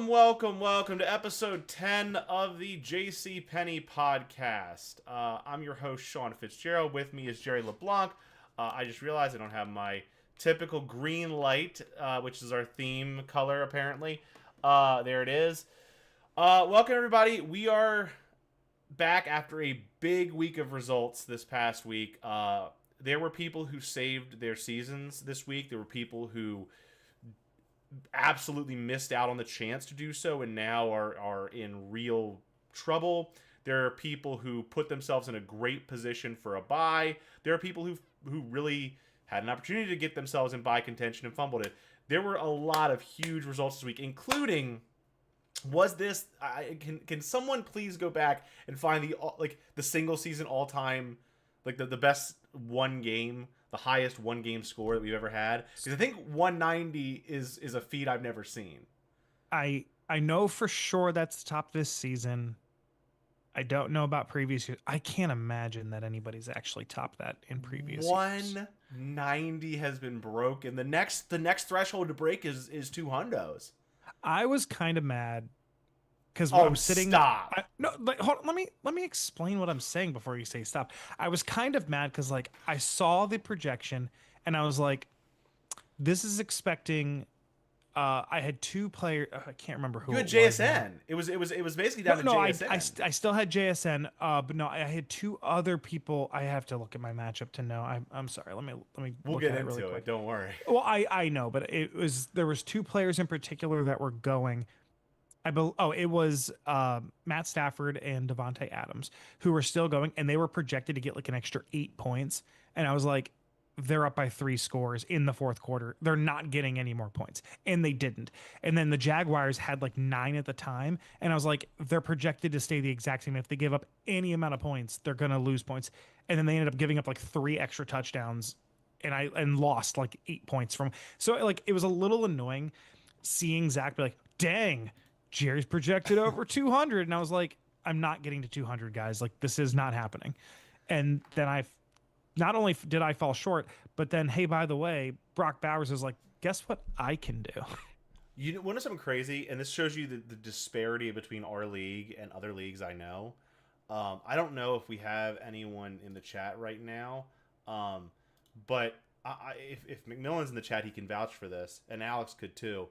Welcome to episode 10 of the JC Penni podcast. I'm your host, Sean Fitzgerald. With me is Jerry LeBlanc. I just realized I don't have my typical green light, which is our theme color, apparently. There it is. Welcome, everybody. We are back after a big week of results this past week. There were people who saved their seasons this week. There were people who absolutely missed out on the chance to do so and now are in real trouble. There are people who put themselves in a great position for a bye. There are people who really had an opportunity to get themselves in bye contention and fumbled it. There were a lot of huge results this week, including can someone please go back and find the single season all time, like the best one game, the highest one game score that we've ever had? Because I think 190 is a feat I've never seen. I know for sure that's top this season. I don't know about previous years. I can't imagine that anybody's actually topped that in previous years. 190 has been broken. The next threshold to break is two hundos. I was kind of mad because I'm sitting. Stop. Hold on, let me explain what I'm saying before you say stop. I was kind of mad because I saw the projection and I was like, this is expecting. I had two players. I can't remember who. You had JSN. It was basically down to JSN. I still had JSN. But no, I had two other people. I have to look at my matchup to know. I'm sorry. Let me. We'll get into it. Don't worry. Well, I know, but there was two players in particular that were going. It was Matt Stafford and Devontae Adams who were still going, and they were projected to get like an extra 8 points. And I was like, they're up by 3 scores in the fourth quarter. They're not getting any more points. And they didn't. And then the Jaguars had like 9 at the time. And I was like, they're projected to stay the exact same. If they give up any amount of points, they're going to lose points. And then they ended up giving up like 3 extra touchdowns and lost like 8 points from. So like, it was a little annoying seeing Zach be like, dang, Jerry's projected over 200. And I was like, I'm not getting to 200, guys. Like, this is not happening. And then not only did I fall short, but then, hey, by the way, Brock Bowers is like, guess what I can do? You want to know something crazy? And this shows you the disparity between our league and other leagues I know. I don't know if we have anyone in the chat right now, but if McMillan's in the chat, he can vouch for this, and Alex could too.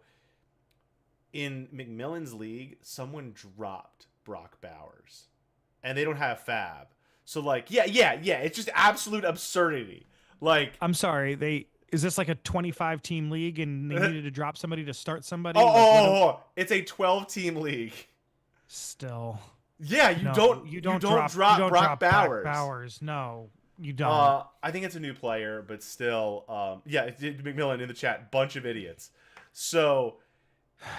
In McMillan's league, someone dropped Brock Bowers, and they don't have Fab. So yeah, it's just absolute absurdity. Like, I'm sorry, is this like a 25 team league and they needed to drop somebody to start somebody? It's a 12 team league. Still. Yeah, you don't drop Brock Bowers. Bowers. No, you don't. I think it's a new player, but still, yeah, McMillan in the chat, bunch of idiots. So,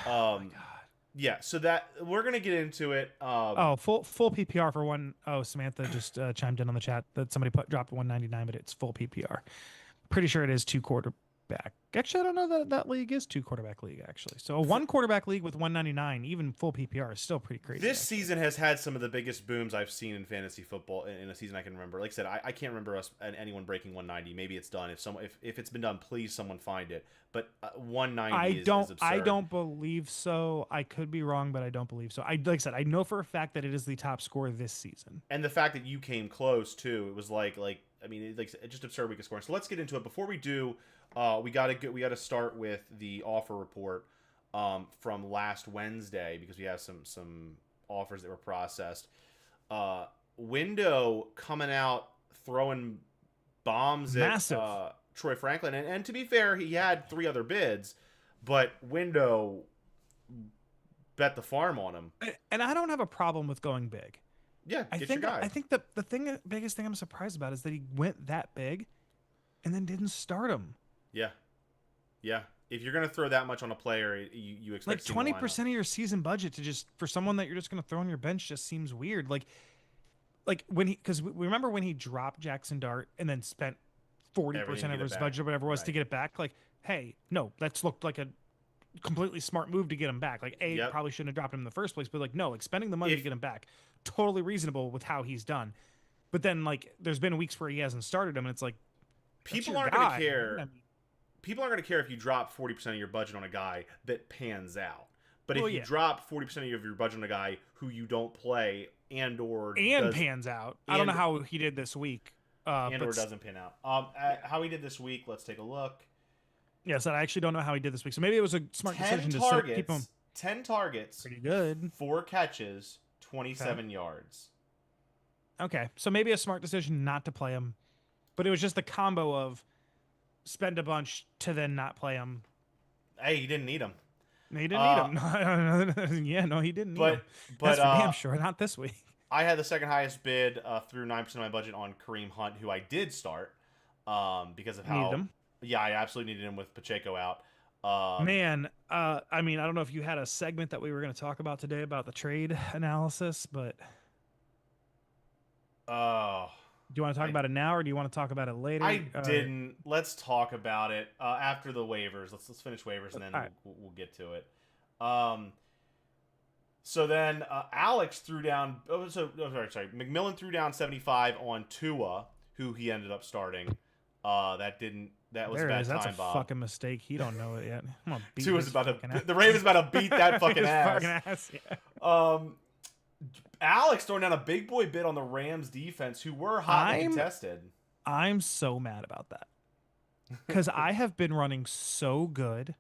oh my God. Yeah, so that we're gonna get into it. Full PPR for one. Oh, Samantha just chimed in on the chat that somebody dropped 199, but it's full PPR. Pretty sure it is 2 quarterback. Actually, I don't know that league is 2 quarterback league actually. So a 1 quarterback league with 199, even full PPR, is still pretty crazy. This season has had some of the biggest booms I've seen in fantasy football in a season I can remember. Like I said, I can't remember anyone breaking 190. Maybe it's done. If it's been done, please someone find it. But 190 is absurd. I don't believe so. I could be wrong, but I don't believe so. Like I said, I know for a fact that it is the top score this season. And the fact that you came close too, it was it's just absurd week of scoring. So let's get into it. Before we do, we got to start with the offer report from last Wednesday because we have some offers that were processed. Window coming out throwing bombs Massive. At Troy Franklin, and to be fair, he had 3 other bids, but Window bet the farm on him. And I don't have a problem with going big. Yeah, your guy. I think the biggest thing I'm surprised about is that he went that big and then didn't start him. Yeah. If you're gonna throw that much on a player, you expect like 20% of your season budget to just for someone that you're just gonna throw on your bench just seems weird. Like when because we remember when he dropped Jackson Dart and then spent 40% of his budget or whatever it was to get it back. Like, hey, no, that's looked like a completely smart move to get him back. Like, probably shouldn't have dropped him in the first place, but like, no, like spending the money to get him back, totally reasonable with how he's done. But then like, there's been weeks where he hasn't started him, and it's like, people aren't going to care. People aren't going to care if you drop 40% of your budget on a guy that pans out. But if you drop 40% of your budget on a guy who you don't play and pans out, I don't know how he did this week. Or doesn't pan out. How he did this week, let's take a look. Yes, I actually don't know how he did this week. So maybe it was a smart decision to keep him. 10 targets. Pretty good. 4 catches, 27 yards. Okay, so maybe a smart decision not to play him. But it was just the combo of spend a bunch to then not play him. Hey, he didn't need him. No, he didn't need him. Yeah, he didn't need him. That's for damn sure. Not this week. I had the second highest bid through 9% of my budget on Kareem Hunt, who I did start because of how. Need him. Yeah, I absolutely needed him with Pacheco out. Man, I mean, I don't know if you had a segment that we were going to talk about today about the trade analysis, but. Do you want to talk about it now, or do you want to talk about it later? I didn't. Let's talk about it after the waivers. Let's finish waivers and then we'll get to it. So then Alex threw down. Sorry. McMillan threw down 75 on Tua, who he ended up starting. That was a bad time, That's a fucking mistake. He don't know it yet. I'm gonna beat Tua's the Ravens about to beat that fucking ass. Yeah. Alex throwing down a big boy bid on the Rams defense, who were hotly contested. I'm so mad about that because I have been running so good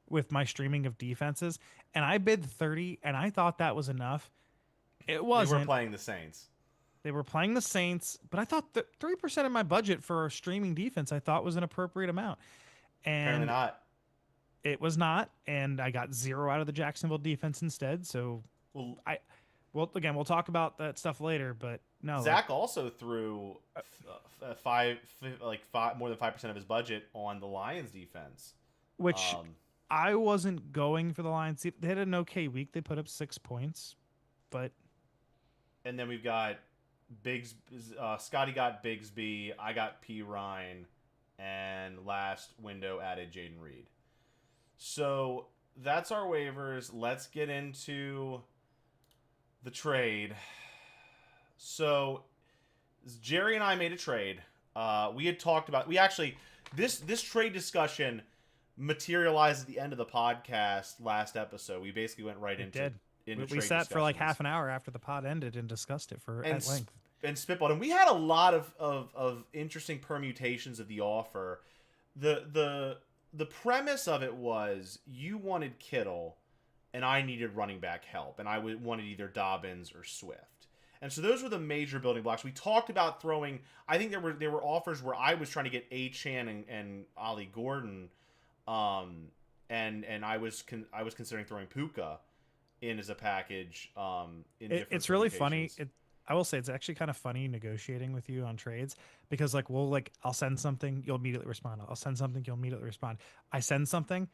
with my streaming of defenses, and I bid 30, and I thought that was enough. It wasn't. They were playing the Saints. They were playing the Saints, but I thought that 3% of my budget for a streaming defense I thought was an appropriate amount. And apparently not. It was not, and I got 0 out of the Jacksonville defense instead. So Well, again, we'll talk about that stuff later, but no. Zach also threw more than 5% of his budget on the Lions defense, which I wasn't going for the Lions. They had an okay week. They put up 6 points, but and then we've got Scotty got Bigsby, I got P Ryan, and last window added Jaden Reed. So that's our waivers. Let's get into the trade. So Jerry and I made a trade. We had talked about this trade discussion materialized at the end of the podcast last episode. We basically went right into we sat for like half an hour after the pod ended and discussed it at length and spitballed. And we had a lot of interesting permutations of the offer. The premise of it was you wanted Kittle and I needed running back help, and I wanted either Dobbins or Swift. And so those were the major building blocks. We talked about throwing. I think there were offers where I was trying to get Achane and Ollie Gordon, and I was considering throwing Puka in as a package. It's really funny. I will say it's actually kind of funny negotiating with you on trades because I'll send something, you'll immediately respond. I'll send something, you'll immediately respond. I send something.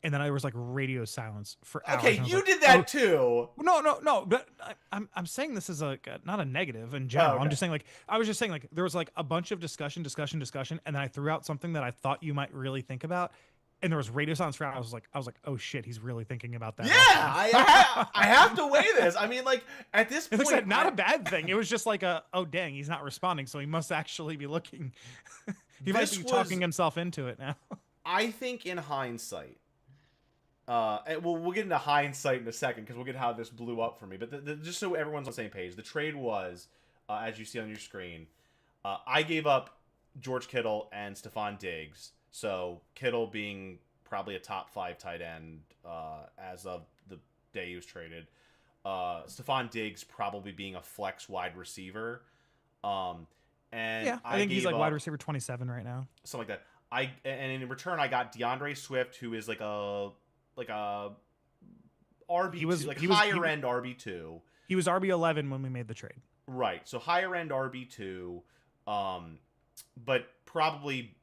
And then there was radio silence for hours. Okay, you did that too. No. But I'm saying this is not a negative in general. Oh, okay. I'm just saying I was just saying there was a bunch of discussion, and then I threw out something that I thought you might really think about, and there was radio silence for hours. I was like, oh shit, he's really thinking about that. Yeah, I have to weigh this. I mean, at this point, it's not a bad thing. It was just oh dang, he's not responding, so he must actually be looking. He might be talking himself into it now. I think in hindsight. And we'll get into hindsight in a second because we'll get how this blew up for me. But just so everyone's on the same page, the trade was, as you see on your screen, I gave up George Kittle and Stephon Diggs. So Kittle being probably a top 5 tight end as of the day he was traded. Stephon Diggs probably being a flex wide receiver. And yeah, I think he's wide receiver 27 right now. Something like that. And in return, I got DeAndre Swift, who is a RB2, higher end RB2. He was RB11 when we made the trade. Right. So higher end RB2, but probably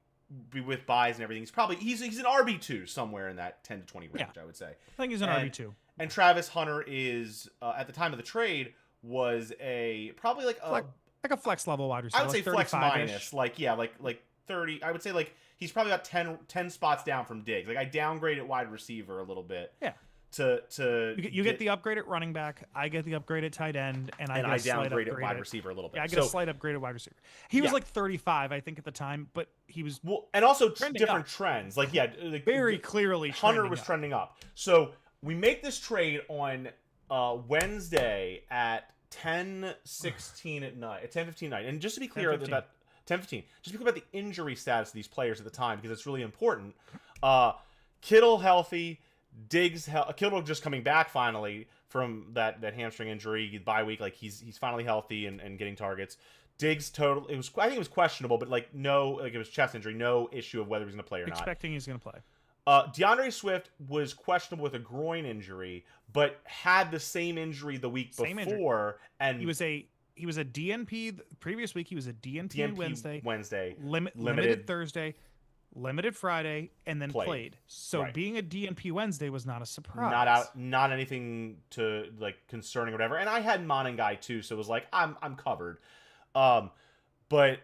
with buys and everything. He's an RB2 somewhere in that 10 to 20 range, I would say. I think he's an RB2. And Travis Hunter is at the time of the trade was probably a flex level wide receiver. I would say flex minus, 30. I would say he's probably about 10 spots down from Diggs. I downgraded wide receiver a little bit. Yeah. You get the upgrade at running back. I get the upgrade at tight end, and I downgraded wide receiver a little bit. Yeah, I get a slight upgrade at wide receiver. He was 35, I think, at the time, but he was and also different trends. very clearly Hunter was trending up. So we make this trade on Wednesday at 10:16 at night, at 10:15 at night. And just to be clear about 10:15, just to be clear about the injury status of these players at the time, because it's really important. Kittle healthy, Kittle just coming back finally from that hamstring injury, bye week. Like he's finally healthy and getting targets. Diggs I think it was questionable, but like it was chest injury, no issue of whether he's going to play or not. Expecting he's going to play. DeAndre Swift was questionable with a groin injury, but had the same injury the week before, and he was a DNP previous week. He was a DNP Wednesday, limited Thursday, limited Friday, and then played. So being a DNP Wednesday was not a surprise. Not anything to like concerning or whatever. And I had Monangai too, so it was like I'm covered. But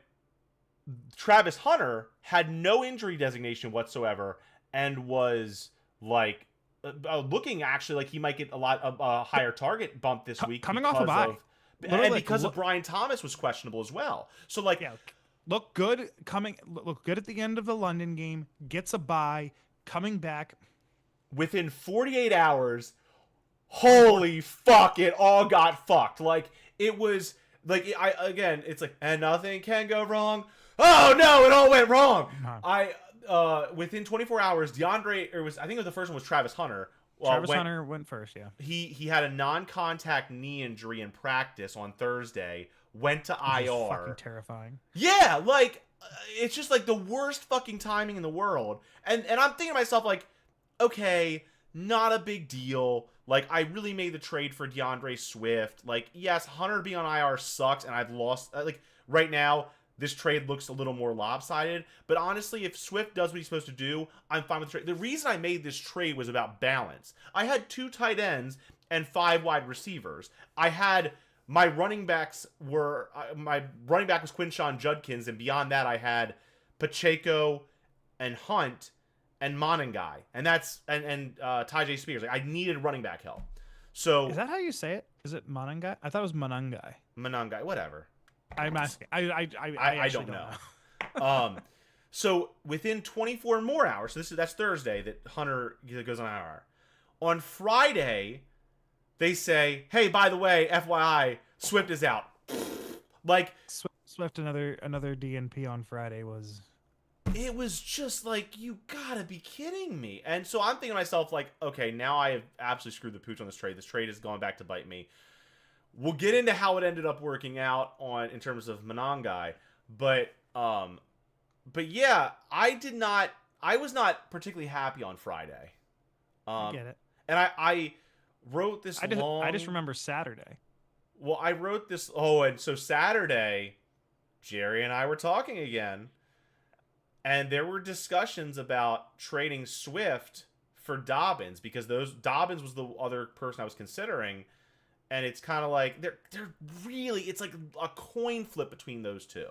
Travis Hunter had no injury designation whatsoever and was like looking actually like he might get a higher target bump this week coming off a bye. Because of Brian Thomas was questionable as well. So like look good at the end of the London game, gets a bye, coming back within 48 hours. Holy fuck, it all got fucked. Like it was like it's like, and nothing can go wrong. Oh no, it all went wrong. Within 24 hours, I think it was the first one was Travis Hunter. Hunter went first, yeah. He had a non-contact knee injury in practice on Thursday, went to IR. Fucking terrifying. Yeah, like it's just like the worst fucking timing in the world. And I'm thinking to myself like, okay, not a big deal. Like, I really made the trade for DeAndre Swift. Like, yes, Hunter being on IR sucks, and I've lost. Like, right now, this trade looks a little more lopsided. But honestly, if Swift does what he's supposed to do, I'm fine with the trade. The reason I made this trade was about balance. I had 2 tight ends and 5 wide receivers. I had my running backs my running back was Quinshon Judkins, and beyond that, I had Pacheco and Hunt and Monangai, and that's and Tyjae Spears. Like, I needed running back help. So is that how you say it? Is it Monangai? I thought it was Monangai. Monangai, whatever. I'm asking. I don't know. So within 24 more hours, so that's Thursday that Hunter goes on IR. On Friday, they say, "Hey, by the way, FYI, Swift is out." Like Swift, another DNP on Friday was. It was just like, you gotta be kidding me. And so I'm thinking to myself, like, okay, now I have absolutely screwed the pooch on this trade. This trade has gone back to bite me. We'll get into how it ended up working out in terms of Monangai, but yeah, I was not particularly happy on Friday. I get it. And I wrote this I just remember Saturday. Well, I wrote this. Oh, and so Saturday, Jerry and I were talking again. And there were discussions about trading Swift for Dobbins, because Dobbins was the other person I was considering, and it's kind of like they're really, it's like a coin flip between those two.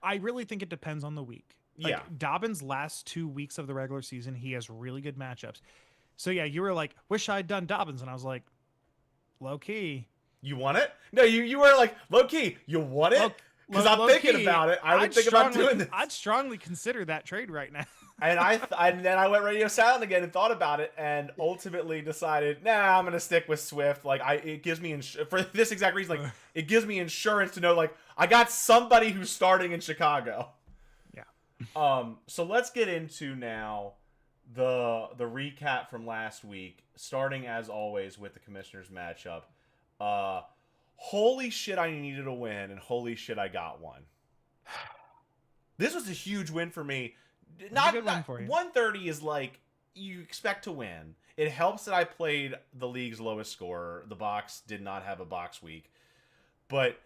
I really think it depends on the week. Like, Dobbins' last 2 weeks of the regular season, he has really good matchups. So yeah, you were like, wish I'd done Dobbins, and I was like, low key. You want it? No, you were like, low key. You want it? Because I'm thinking about it. I would think about doing this. I'd strongly consider that trade right now. And then I went radio silent again and thought about it, and ultimately decided, nah, I'm gonna stick with Swift. Like, it gives me for this exact reason. Like, it gives me insurance to know, like, I got somebody who's starting in Chicago. Yeah. So let's get into now the recap from last week, starting as always with the Commissioners matchup. Holy shit, I needed a win, and holy shit, I got one. This was a huge win for me. Not 130 is like, you expect to win. It helps that I played the league's lowest scorer. The box did not have a box week. But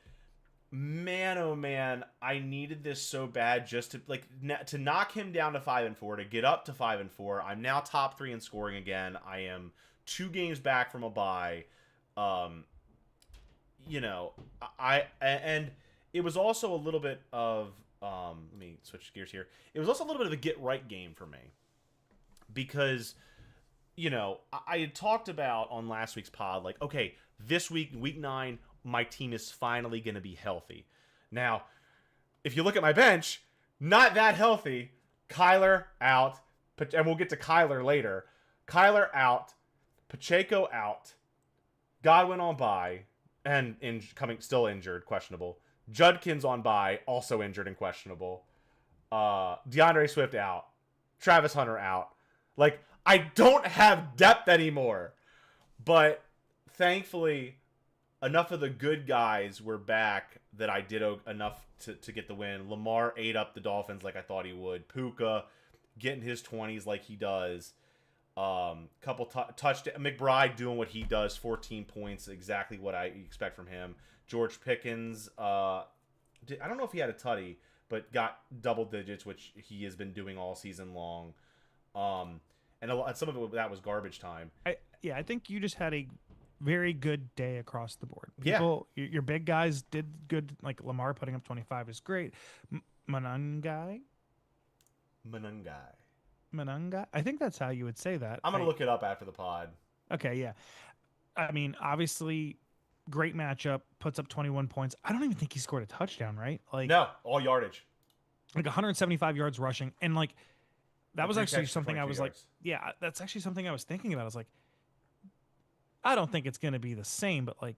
man, oh man, I needed this so bad just to knock him down to 5-4, to get up to 5-4. I'm now top 3 in scoring again. I am 2 games back from a bye. You know, and it was also a little bit of let me switch gears here. It was also a little bit of a get right game for me, because, you know, I had talked about on last week's pod, like, okay, this week, week 9, my team is finally going to be healthy. Now, if you look at my bench, not that healthy. Kyler out, and we'll get to Kyler later. Kyler out. Pacheco out. Godwin on bye and still injured, questionable. Judkins on bye, also injured and questionable. DeAndre Swift out. Travis Hunter out. Like, I don't have depth anymore. But thankfully, enough of the good guys were back that I did enough to get the win. Lamar ate up the Dolphins like I thought he would. Puka getting his 20s like he does. Couple touchdowns. McBride doing what he does. 14 points, exactly what I expect from him. George Pickens, I don't know if he had a tutty, but got double digits, which he has been doing all season long. And some of that was garbage time. I think you just had a very good day across the board. Your big guys did good. Like Lamar putting up 25 is great. Manungai. I think that's how you would say that. I'm gonna look it up after the pod. Okay, yeah. I mean, obviously, great matchup. Puts up 21 points. I don't even think he scored a touchdown, right? Like no, all yardage. Like 175 yards rushing, and like that was actually something I was yards. like, yeah, that's actually something I was thinking about. I was like, I don't think it's gonna be the same, but like,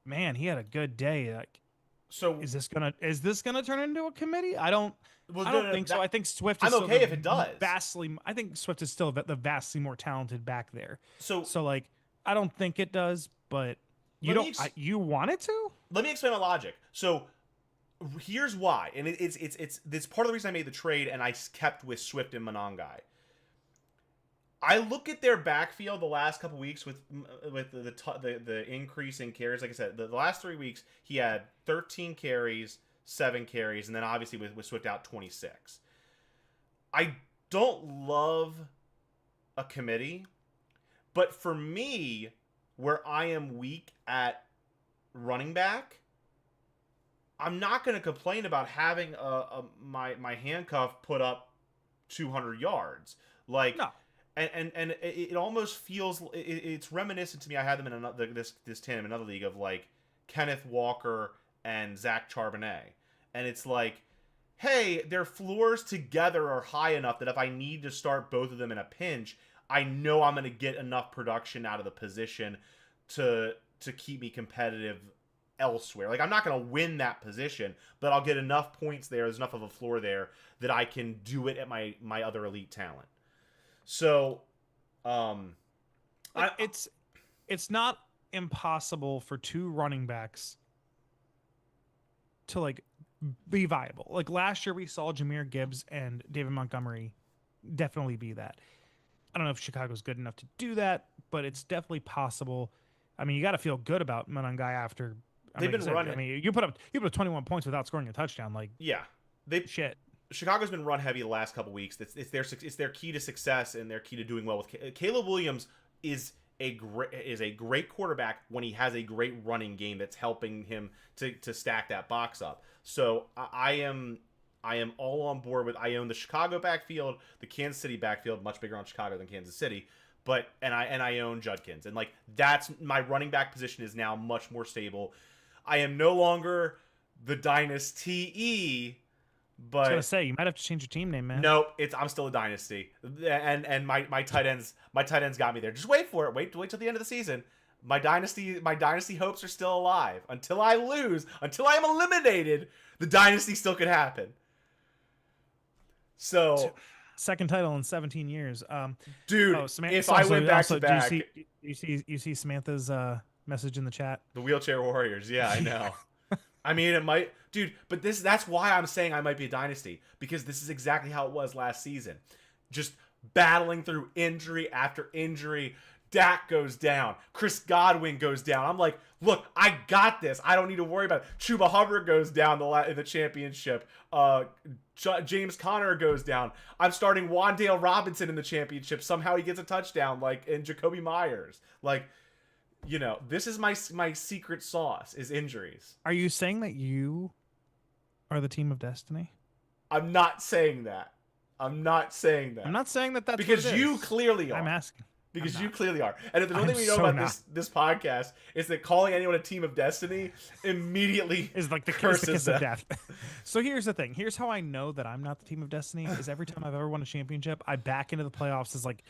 man, he had a good day. Like, so is this gonna turn into a committee? I don't think so. I think Swift. I'm okay if it does. I think Swift is still the vastly more talented back there. So like, I don't think it does, but you want it to? Let me explain my logic. So here's why, and it's part of the reason I made the trade, and I kept with Swift and Monangai. I look at their backfield the last couple weeks with the increase in carries. Like I said, the last 3 weeks he had 13 carries, 7 carries, and then obviously with Swift out 26. I don't love a committee, but for me, where I am weak at running back, I'm not going to complain about having my handcuff put up 200 yards. Like, no. And it almost feels it's reminiscent to me. I had them in another this team, another league of like Kenneth Walker and Zach Charbonnet, and it's like, hey, their floors together are high enough that if I need to start both of them in a pinch, I know I'm going to get enough production out of the position to keep me competitive elsewhere. Like, I'm not going to win that position, but I'll get enough points there. There's enough of a floor there that I can do it at my other elite talent. So, it's not impossible for two running backs to like be viable. Like last year we saw Jahmyr Gibbs and David Montgomery definitely be that. I don't know if Chicago's good enough to do that, but it's definitely possible. I mean, you got to feel good about Monangai after they've been running. I mean, you put up 21 points without scoring a touchdown. Like, yeah, Chicago's been run heavy the last couple weeks. It's their key to success and their key to doing well with Caleb Williams is a great quarterback when he has a great running game that's helping him to stack that box up. So I am all on board with. I own the Chicago backfield, the Kansas City backfield, much bigger on Chicago than Kansas City. But I own Judkins, and like that's my running back position is now much more stable. I am no longer the dynasty. But I was gonna say you might have to change your team name, man. No, I'm still a dynasty, and my tight ends got me there. Just wait for it. Wait till the end of the season. My dynasty hopes are still alive. Until I lose, until I am eliminated, the dynasty still could happen. So, second title in 17 years, dude. If I went back to back, do you see Samantha's message in the chat? The Wheelchair Warriors. Yeah, I know. I mean, it might, dude, but that's why I'm saying I might be a dynasty, because this is exactly how it was last season. Just battling through injury after injury. Dak goes down. Chris Godwin goes down. I'm like, look, I got this. I don't need to worry about it. Chuba Hubbard goes down in the championship. James Conner goes down. I'm starting Wan'Dale Robinson in the championship. Somehow he gets a touchdown, like, and Jacoby Myers. Like, you know, this is my secret sauce is injuries. Are you saying that you are the team of destiny? I'm not saying that. I'm not saying that that's because you clearly are. I'm asking. Because you clearly are. And if there's one thing we know about this podcast, is that calling anyone a team of destiny immediately is like the kiss of death. So here's the thing. Here's how I know that I'm not the team of destiny is every time I've ever won a championship, I back into the playoffs as like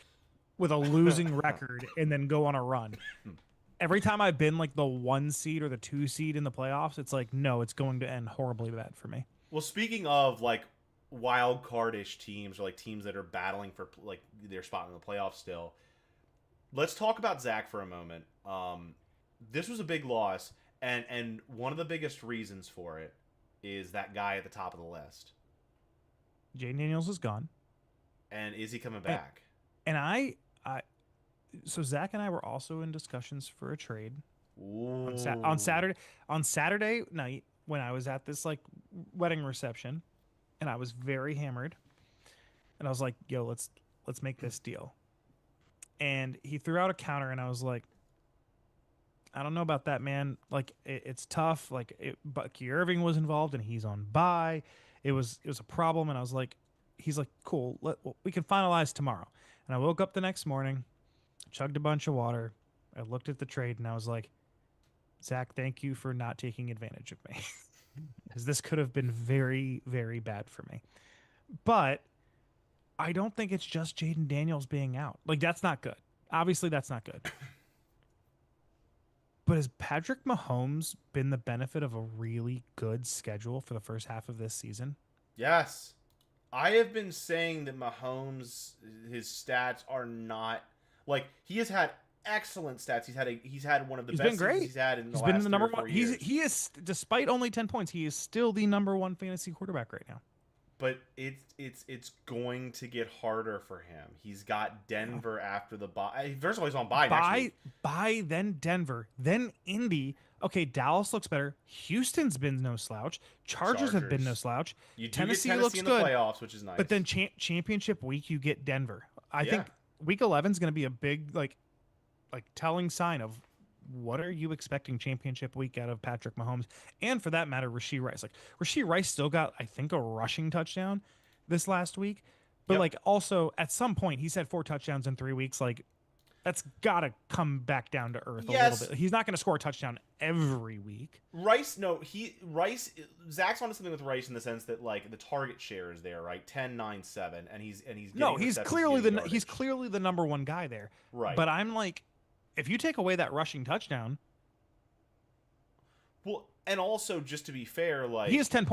with a losing record and then go on a run. Every time I've been like the 1 seed or the 2 seed in the playoffs, it's like, no, it's going to end horribly bad for me. Well, speaking of like wild cardish teams or like teams that are battling for like their spot in the playoffs still, let's talk about Zach for a moment. This was a big loss, and one of the biggest reasons for it is that guy at the top of the list. Jaden Daniels is gone. And is he coming back? And so Zach and I were also in discussions for a trade on Saturday night when I was at this like wedding reception, and I was very hammered, and I was like, "Yo, let's make this deal." And he threw out a counter, and I was like, "I don't know about that, man. Like, it's tough. Like, Bucky Irving was involved, and he's on bye. It was a problem." And I was like, "He's like, cool. We can finalize tomorrow." And I woke up the next morning, chugged a bunch of water. I looked at the trade, and I was like, "Zach, thank you for not taking advantage of me, because this could have been very, very bad for me." But I don't think it's just Jaden Daniels being out. Like, that's not good. Obviously, that's not good. But has Patrick Mahomes been the benefit of a really good schedule for the first half of this season? Yes. I have been saying that Mahomes, his stats are not like he has had excellent stats. He's had one of the best been great. he's had in the He's last been the number 3 or 4 one. years. He is, despite only 10 points, he is still the number one fantasy quarterback right now. But it's going to get harder for him. He's got Denver after the bye. First of all, he's on bye next week. Bye, then Denver, then Indy. Okay, Dallas looks better. Houston's been no slouch. Chargers have been no slouch. You do Tennessee get Tennessee looks in the good, playoffs, which is nice. But then championship week, you get Denver. I think week 11 is going to be a big like telling sign of what are you expecting championship week out of Patrick Mahomes, and for that matter, Rashee Rice. Like Rashee Rice still got, I think, a rushing touchdown this last week, but like also at some point he's had 4 touchdowns in 3 weeks. Like that's got to come back down to earth a little bit. He's not going to score a touchdown every week. Rice, no, Zach's onto something with Rice in the sense that like the target share is there, right? 10, 9, 7, and he's no, he's clearly the number one guy there, right? But I'm like, if you take away that rushing touchdown, well, and also just to be fair, like he has 10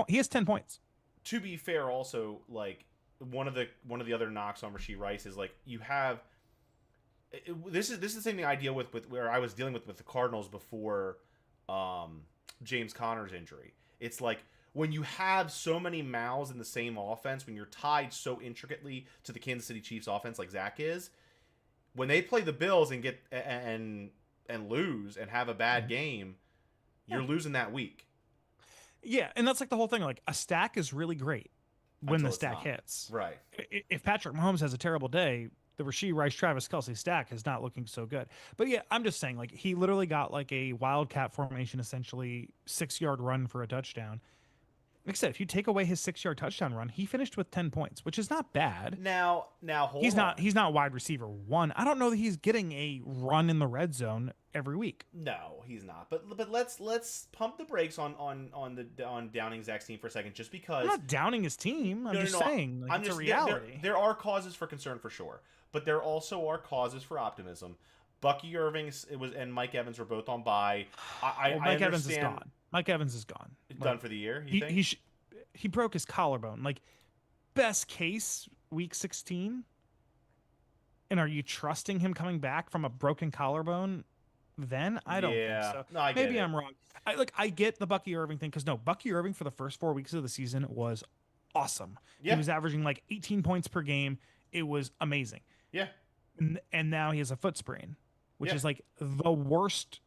points. To be fair, also like one of the other knocks on Rashee Rice is like you have this is the same thing I deal with where I was dealing with the Cardinals before James Conner's injury. It's like when you have so many mouths in the same offense, when you're tied so intricately to the Kansas City Chiefs offense like Zach is, when they play the Bills and get and lose and have a bad game, you're losing that week. Yeah, and that's like the whole thing. Like a stack is really great when the stack hits. Right. If Patrick Mahomes has a terrible day, the Rashee Rice, Travis Kelce stack is not looking so good. But yeah, I'm just saying, like he literally got like a wildcat formation, essentially 6-yard run for a touchdown. Like I said, if you take away his 6-yard touchdown run, he finished with 10 points, which is not bad. Now hold on. He's not wide receiver 1. I don't know that he's getting a run in the red zone every week. No, he's not. But let's pump the brakes on downing Zach's team for a second, just because I'm not downing his team. I'm just saying it's a reality. There are causes for concern for sure, but there also are causes for optimism. Bucky Irving and Mike Evans were both on bye. Mike Evans is gone. Mike Evans is gone. Done for the year. He broke his collarbone. Like best case week 16. And are you trusting him coming back from a broken collarbone? Then I don't think so. No, Maybe I'm wrong. I get the Bucky Irving thing because Bucky Irving for the first 4 weeks of the season was awesome. Yeah. He was averaging like 18 points per game. It was amazing. Yeah. And now he has a foot sprain, which is like the worst.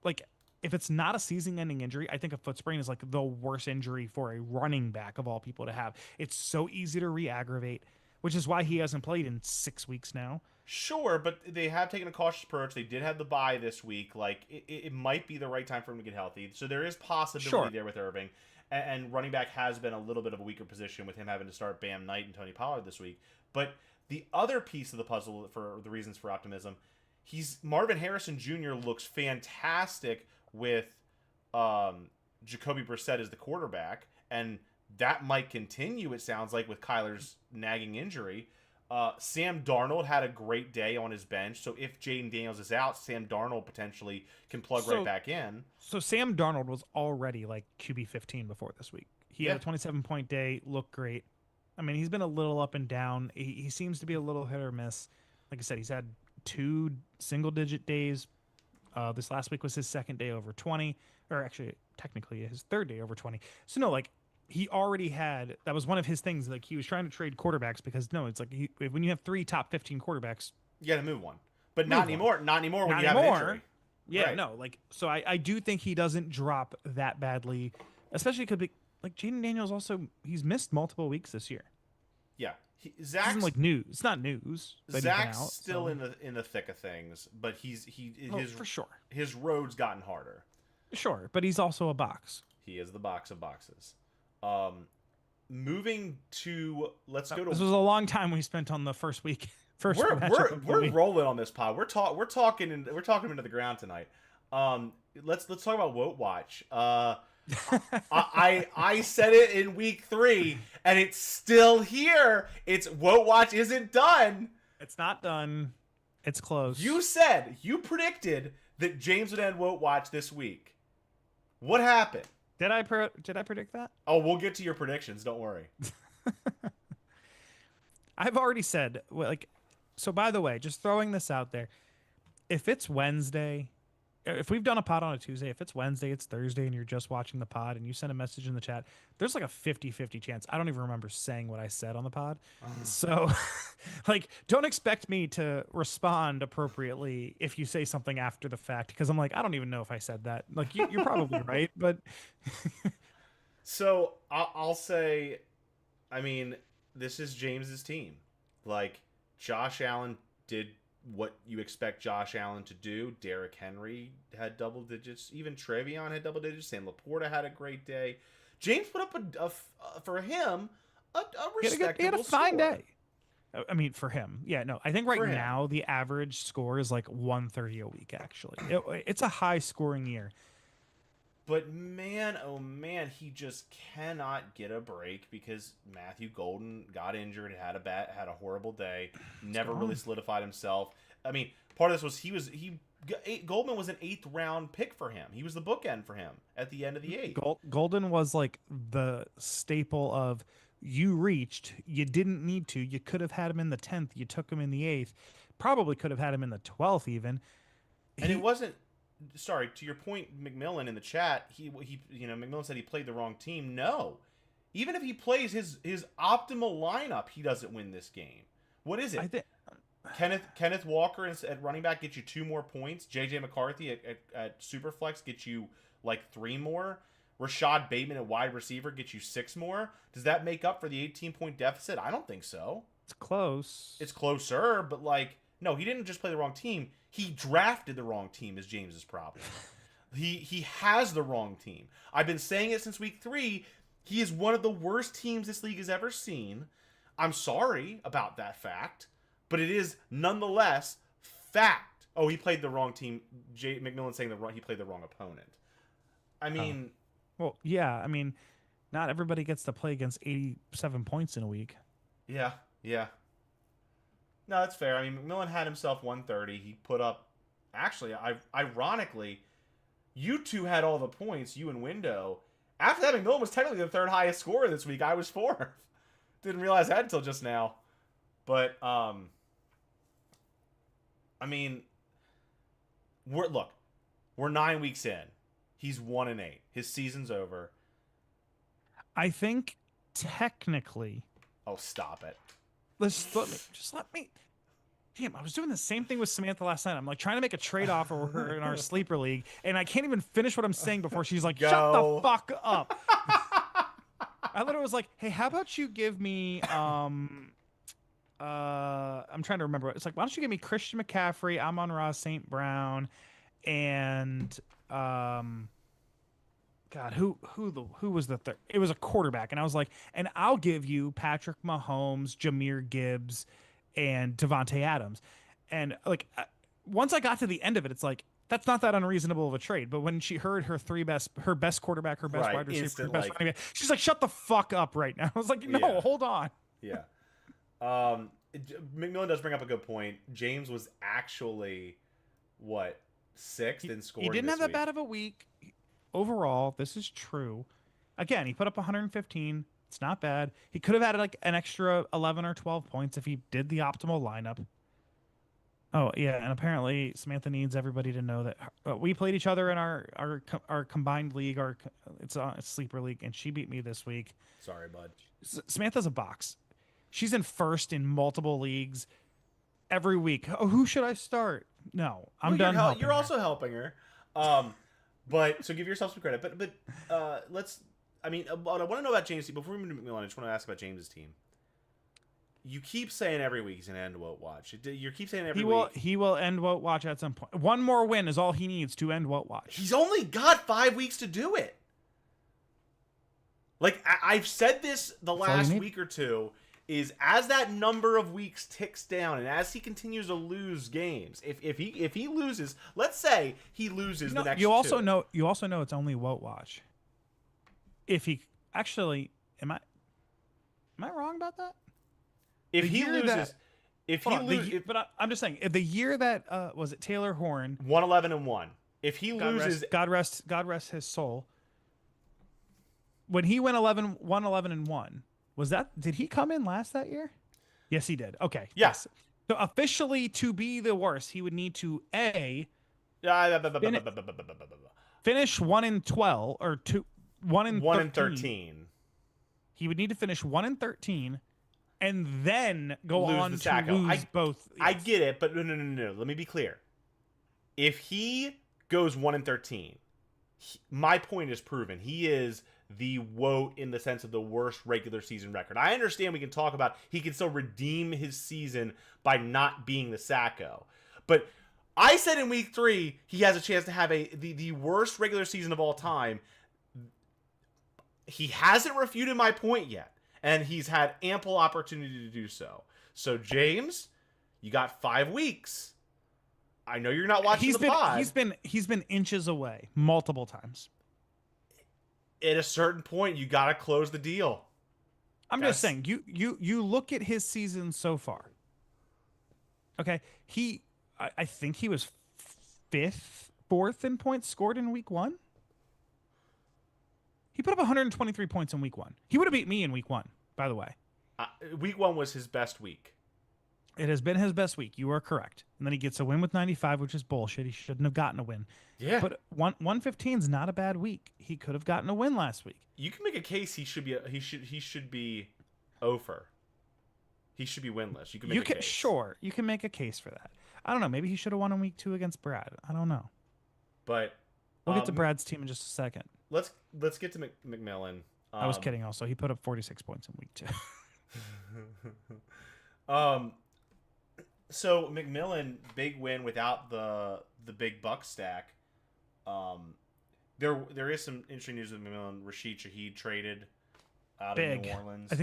Like if it's not a season-ending injury, I think a foot sprain is like the worst injury for a running back of all people to have. It's so easy to re-aggravate, which is why he hasn't played in 6 weeks now. Sure, but they have taken a cautious approach. They did have the bye this week. Like it might be the right time for him to get healthy. So there is possibility there with Irving. And running back has been a little bit of a weaker position with him having to start Bam Knight and Tony Pollard this week. But the other piece of the puzzle for the reasons for optimism, Marvin Harrison Jr. looks fantastic with Jacoby Brissett as the quarterback, and that might continue, it sounds like, with Kyler's nagging injury. Sam Darnold had a great day on his bench, so if Jaden Daniels is out, Sam Darnold potentially can plug right back in. So Sam Darnold was already like QB 15 before this week. He had Yeah. a 27-point day, looked great. I mean, he's been a little up and down. He seems to be a little hit or miss. Like I said, he's had 2 single-digit days. This last week was his second day over 20, or actually, technically, his third day over 20. So no, like he already had. That was one of his things. Like he was trying to trade quarterbacks because no, it's like when you have 3 top 15 quarterbacks, You got to move one, but not anymore. Not anymore when you have an injury. Yeah, Right. no, like so I do think he doesn't drop that badly, especially because like Jaden Daniels also he's missed multiple weeks this year. Yeah, This Zach's isn't like news. It's not news. That he's been Zach's out, still so. in the thick of things, but his For sure, his road's gotten harder. sure, but he's also a box. He is the box of boxes. Moving to let's go to This was a long time we spent on the first week. First we're matchup of the week. rolling on this pod. We're talking into the ground tonight. Let's talk about Woat Watch. I said it in week 3, and it's still here. It's Woat Watch isn't done. It's not done. It's close. You predicted that James would end Woat Watch this week. What happened? Did I predict that? Oh, we'll get to your predictions. Don't worry. I've already said like. So by the way, just throwing this out there, if it's Wednesday, if we've done a pod on a Tuesday, if it's Wednesday, it's Thursday, and you're just watching the pod and you send a message in the chat, there's like a 50-50 chance. I don't even remember saying what I said on the pod. So like, don't expect me to respond appropriately if you say something after the fact, because I'm like, I don't even know if I said that. Like you're probably right, but So I'll say, I mean, this is James's team. Like, Josh Allen did what you expect Josh Allen to do. Derrick Henry had double digits. Even Trevion had double digits. Sam Laporta had a great day. James put up for him a respectable he had a fine score. day. I mean, for him, yeah, no. I think right For him. now the average score is like 130 a week. Actually, it's a high scoring year. But man, oh man, he just cannot get a break because Matthew Golden got injured, had a horrible day, never really solidified himself. I mean, part of this was Goldman was an 8th round pick for him. He was the bookend for him at the end of the 8th. Golden was like the staple of you reached, you didn't need to, you could have had him in the 10th, you took him in the 8th, probably could have had him in the 12th even. And it wasn't. Sorry, to your point, McMillan in the chat, he McMillan said he played the wrong team. No, even if he plays his optimal lineup, he doesn't win this game. What is it? I think Kenneth Walker at running back gets you 2 more points. JJ McCarthy at Superflex gets you like 3 more. Rashad Bateman at wide receiver gets you 6 more. Does that make up for the 18-point deficit? I don't think so. it's close. It's closer, but like, no, he didn't just play the wrong team. He drafted the wrong team is James's problem. He has the wrong team. I've been saying it since week 3. He is one of the worst teams this league has ever seen. I'm sorry about that fact, but it is nonetheless fact. Oh, he played the wrong team. McMillan saying he played the wrong opponent. I mean, well, yeah, I mean, not everybody gets to play against 87 points in a week. yeah. No, that's fair. I mean, McMillan had himself 130. He put up, actually, ironically, you two had all the points, you and Window. After that, McMillan was technically the 3rd highest scorer this week. I was 4th. Didn't realize that until just now. But, I mean, we're 9 weeks in. He's 1-8. His season's over. I think technically. Oh, stop it. Let me. Damn, I was doing the same thing with Samantha last night. I'm like trying to make a trade offer with her in our sleeper league, and I can't even finish what I'm saying before she's like, "Shut the fuck up." I literally was like, "Hey, how about you give me I'm trying to remember. It's like, why don't you give me Christian McCaffrey, Amon-Ra St. Brown, and God, who was the third? It was a quarterback, and I was like, and I'll give you Patrick Mahomes, Jahmyr Gibbs, and Devontae Adams. And like, once I got to the end of it, it's like that's not that unreasonable of a trade. But when she heard her best quarterback, her best wide receiver, her best running back, she's like, shut the fuck up right now. I was like, no, hold on. Yeah. McMillan does bring up a good point. James was actually what, sixth in scoring. He didn't this have that week. bad of a week overall. This is true. Again, he put up 115. It's not bad. He could have had like an extra 11 or 12 points if he did the optimal lineup. Oh yeah, and apparently Samantha needs everybody to know that we played each other in our combined league. It's a sleeper league, and she beat me this week. Sorry, bud. Samantha's a box. She's in first in multiple leagues every week. Oh, who should I start? No, I'm done. You're also helping her. But so give yourself some credit. But let's. I mean, what I want to know about James. Before we move to McMillan, I just want to ask about James's team. You keep saying every week he's gonna end Woat Watch. You keep saying every week he will end Woat Watch at some point. One more win is all he needs to end Woat Watch. He's only got 5 weeks to do it. Like I've said this the last week or two. Is as that number of weeks ticks down, and as he continues to lose games, if he loses, let's say he loses the next. You also know it's only Woat Watch. If he actually, am I wrong about that? If he loses, but I'm just saying, if the year that was it Taylor Horn 111-1, if he loses, God rest his soul. When he went 111-1. Did he come in last that year? Yes, he did. Okay. Yes. So officially to be the worst, he would need to finish 1-12 or 1-13. He would need to finish 1-13 and then go on to lose both. Yes. I get it, but no. Let me be clear. If he goes 1-13, my point is proven. He is the woat in the sense of the worst regular season record. I understand we can talk about he can still redeem his season by not being the Sacco. But I said in week 3 he has a chance to have the worst regular season of all time. He hasn't refuted my point yet, and he's had ample opportunity to do so. So James, you got 5 weeks. I know you're not watching the pod. He's been inches away multiple times. At a certain point, you got to close the deal. I'm just saying, you look at his season so far. Okay, I think he was 4th in points scored in week 1. He put up 123 points in week 1. He would have beat me in week 1, by the way. Week 1 was his best week. It has been his best week. You are correct. And then he gets a win with 95, which is bullshit. He shouldn't have gotten a win. Yeah. But 115 is not a bad week. He could have gotten a win last week. You can make a case he should be over. He should be winless. You can make a case. Sure, you can make a case for that. I don't know. Maybe he should have won in week 2 against Brad. I don't know. But we'll get to Brad's team in just a second. Let's get to McMillan. I was kidding. Also, he put up 46 points in week 2. So McMillan, big win without the big buck stack. There is some interesting news with McMillan. Rashid Shaheed traded out of New Orleans. I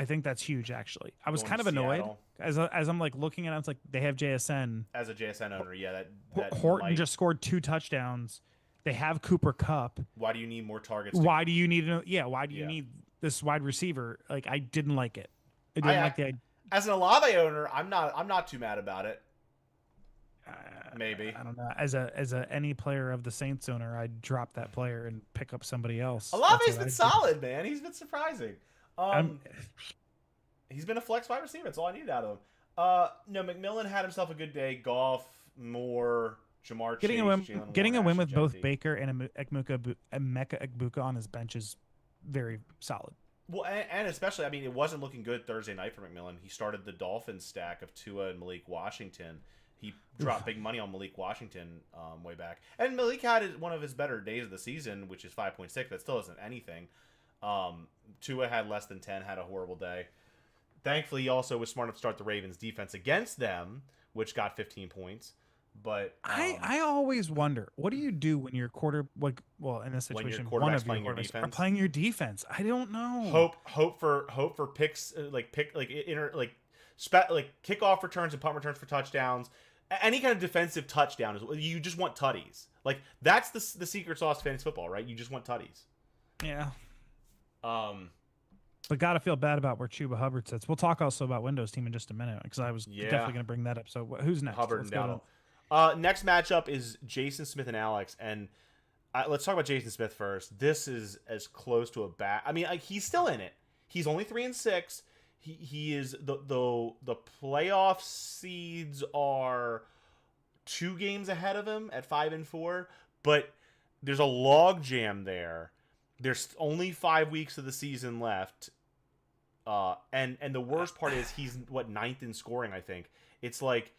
think that's huge. Actually, I was kind of annoyed as I'm like looking at it. It's like they have JSN as a JSN owner. Yeah, that Horton just scored 2 touchdowns. They have Cooper Kupp. Why do you need more targets? Why do you need need this wide receiver? Like, I didn't like it. I didn't like the idea. As an Olave owner, I'm not too mad about it. Maybe. I don't know. As a any player of the Saints owner, I'd drop that player and pick up somebody else. Olave's been solid, man. He's been surprising. He's been a flex wide receiver. That's all I needed out of him. No, McMillan had himself a good day. Goff, Moore, Jamar Chase, getting a win with both Baker and Emeka Egbuka on his bench is very solid. Well, and especially, I mean, it wasn't looking good Thursday night for McMillan. He started the Dolphins stack of Tua and Malik Washington. He dropped big money on Malik Washington way back. And Malik had one of his better days of the season, which is 5.6. That still isn't anything. Tua had less than 10, had a horrible day. Thankfully, he also was smart enough to start the Ravens defense against them, which got 15 points. But I always wonder, what do you do when your in this situation, one of your quarterbacks are playing your defense? I don't know. Hope for picks, kickoff returns and punt returns for touchdowns. Any kind of defensive touchdown you just want tutties. Like, that's the secret sauce of fantasy football, right? You just want tutties. Yeah. But gotta feel bad about where Chuba Hubbard sits. We'll talk also about Windows team in just a minute because I was Yeah, definitely going to bring that up. So who's next? Hubbard Let's and go to. Dowdle. Next matchup is Jason Smith and Alex, and let's talk about Jason Smith first. This is as close to a bat. I mean, he's still in it. He's only 3-6. He is the playoff seeds are 2 games ahead of him at 5-4, but there's a log jam there. There's only 5 weeks of the season left, and the worst part is he's what, ninth in scoring. I think it's like,